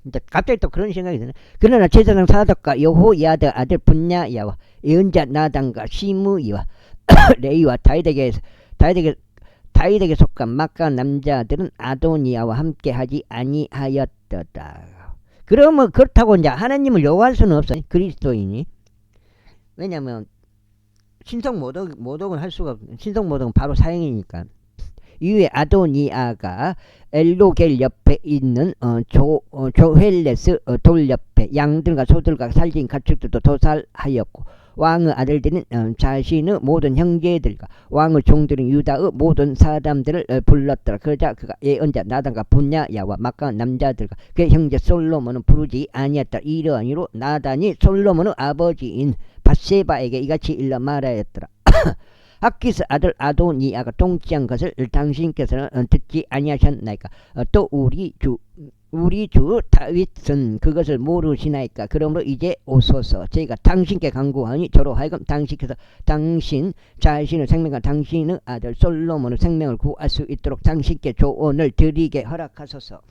근데 갑자기 또 그런 생각이 드네. 그러나 제사장 사독과 여호야다 아들 분야야와 예언자 나단과 시므이와 레이와 다윗에게 속한 마카 남자들은 아도니아와 함께하지 아니하였더라. 그러면 그렇다고 이제 하나님을 요구할 수는 없어요. 그리스도인이. 왜냐면 신성 모독은 할 수가 없어요. 신성 모독은 바로 사형이니까. 이후에 아도니아가 엘로겔 옆에 있는 조헬레스 돌 옆에 양들과 소들과 살진 가축들도 도살하였고, 왕의 아들들은 자신의 모든 형제들과 왕의 종들은 유다의 모든 사람들을 불렀더라. 그러자 그가 예언자 나단과 분야야와 막강한 남자들과 그의 형제 솔로몬은 부르지 아니었더라. 이러한 이유로 나단이 솔로몬의 아버지인 밧세바에게 이같이 일러 말하였더라. 아키스 아들 아도니아가 통치한 것을 당신께서는 듣지 아니하셨나이까. 또 우리 주 다윗은 그것을 모르시나이까. 그러므로 이제 오소서. 저희가 당신께 간구하니 저로 하여금 당신께서 당신 자신의 생명과 당신의 아들 솔로몬의 생명을 구할 수 있도록 당신께 조언을 드리게 허락하소서.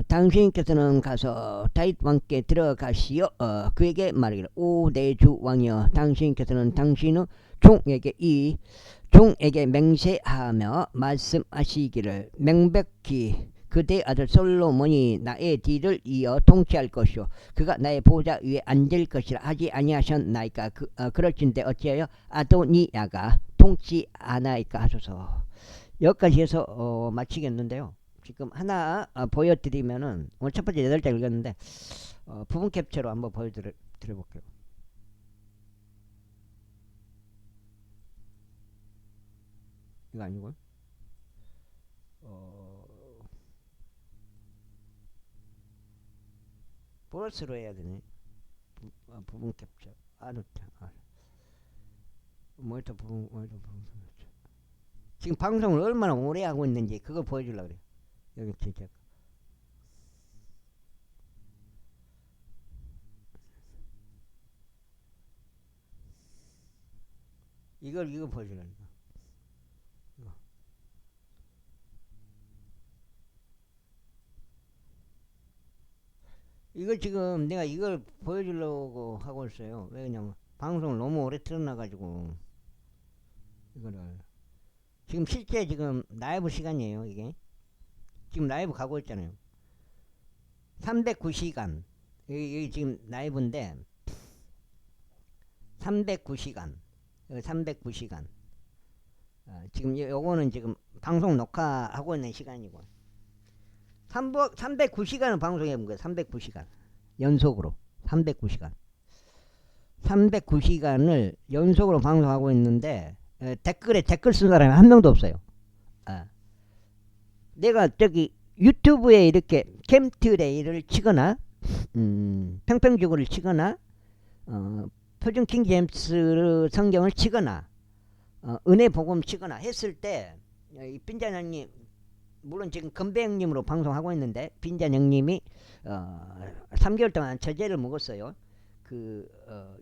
당신께서는 가서 다윗 왕께 들어가시어 그에게 말하기를, 오 내 주 왕이여, 당신께서는 당신의 종에게 맹세하며 말씀하시기를, 명백히 그대 아들 솔로몬이 나의 뒤를 이어 통치할 것이요 그가 나의 보좌 위에 앉을 것이라 하지 아니하셨나이까. 그럴진대 어찌하여 아도니아가 통치하나이까 하소서. 여기까지 해서 마치겠는데요. 지금 하나 보여드리면은, 오늘 첫 번째 8장 읽었는데 부분 캡처로 한번 보여드려볼게요. 이거 아니고요. 보너스로 해야 되네. 부분 캡처. 모니터 부분 캡처. 지금 방송을 얼마나 오래 하고 있는지 그걸 보여주려고 그래요. 여기 진짜. 이거 보여주려니까. 이거 지금 내가 이걸 보여주려고 하고 있어요. 왜냐면 방송을 너무 오래 틀어놔가지고 이거를. 지금 실제 지금 라이브 시간이에요. 이게 지금 라이브 가고 있잖아요. 309시간. 여기 지금 라이브인데 309시간. 309시간. 지금 요거는 지금 방송 녹화하고 있는 시간이고, 309시간을 방송해본 거예요. 309시간 연속으로. 309시간을 연속으로 방송하고 있는데 댓글에 댓글 쓴 사람이 한 명도 없어요. 내가 저기 유튜브에 이렇게 캠트레이를 치거나 평평주구를 치거나 표준 킹제임스 성경을 치거나 은혜 복음 치거나 했을 때, 이 빈잔 형님, 물론 지금 건배 형님으로 방송하고 있는데 빈잔 형님이 3개월 동안 저죄를 먹었어요. 그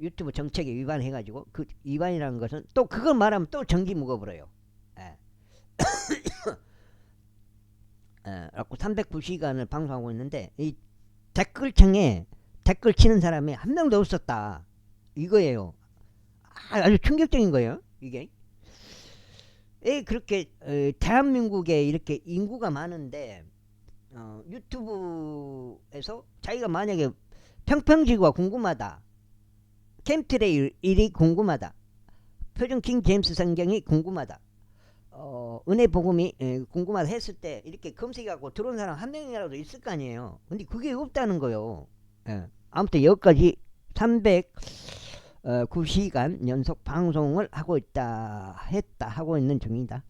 유튜브 정책에 위반해가지고. 그 위반이라는 것은 또 그걸 말하면 또 정지 먹어버려요. 그래갖고 309시간을 방송하고 있는데 이 댓글창에 댓글 치는 사람이 한 명도 없었다 이거예요. 아주 충격적인 거예요. 이게 그렇게 대한민국에 이렇게 인구가 많은데 유튜브에서 자기가 만약에 평평지구가 궁금하다, 캠트레일이 궁금하다, 표준 킹 제임스 성경이 궁금하다, 은혜 복음이 궁금하다 했을 때 이렇게 검색하고 들어온 사람 한 명이라도 있을 거 아니에요. 근데 그게 없다는 거예요. 아무튼 여기까지 309시간 연속 방송을 하고 하고 있는 중이다.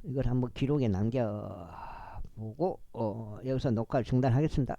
이걸 한번 기록에 남겨보고 여기서 녹화를 중단하겠습니다.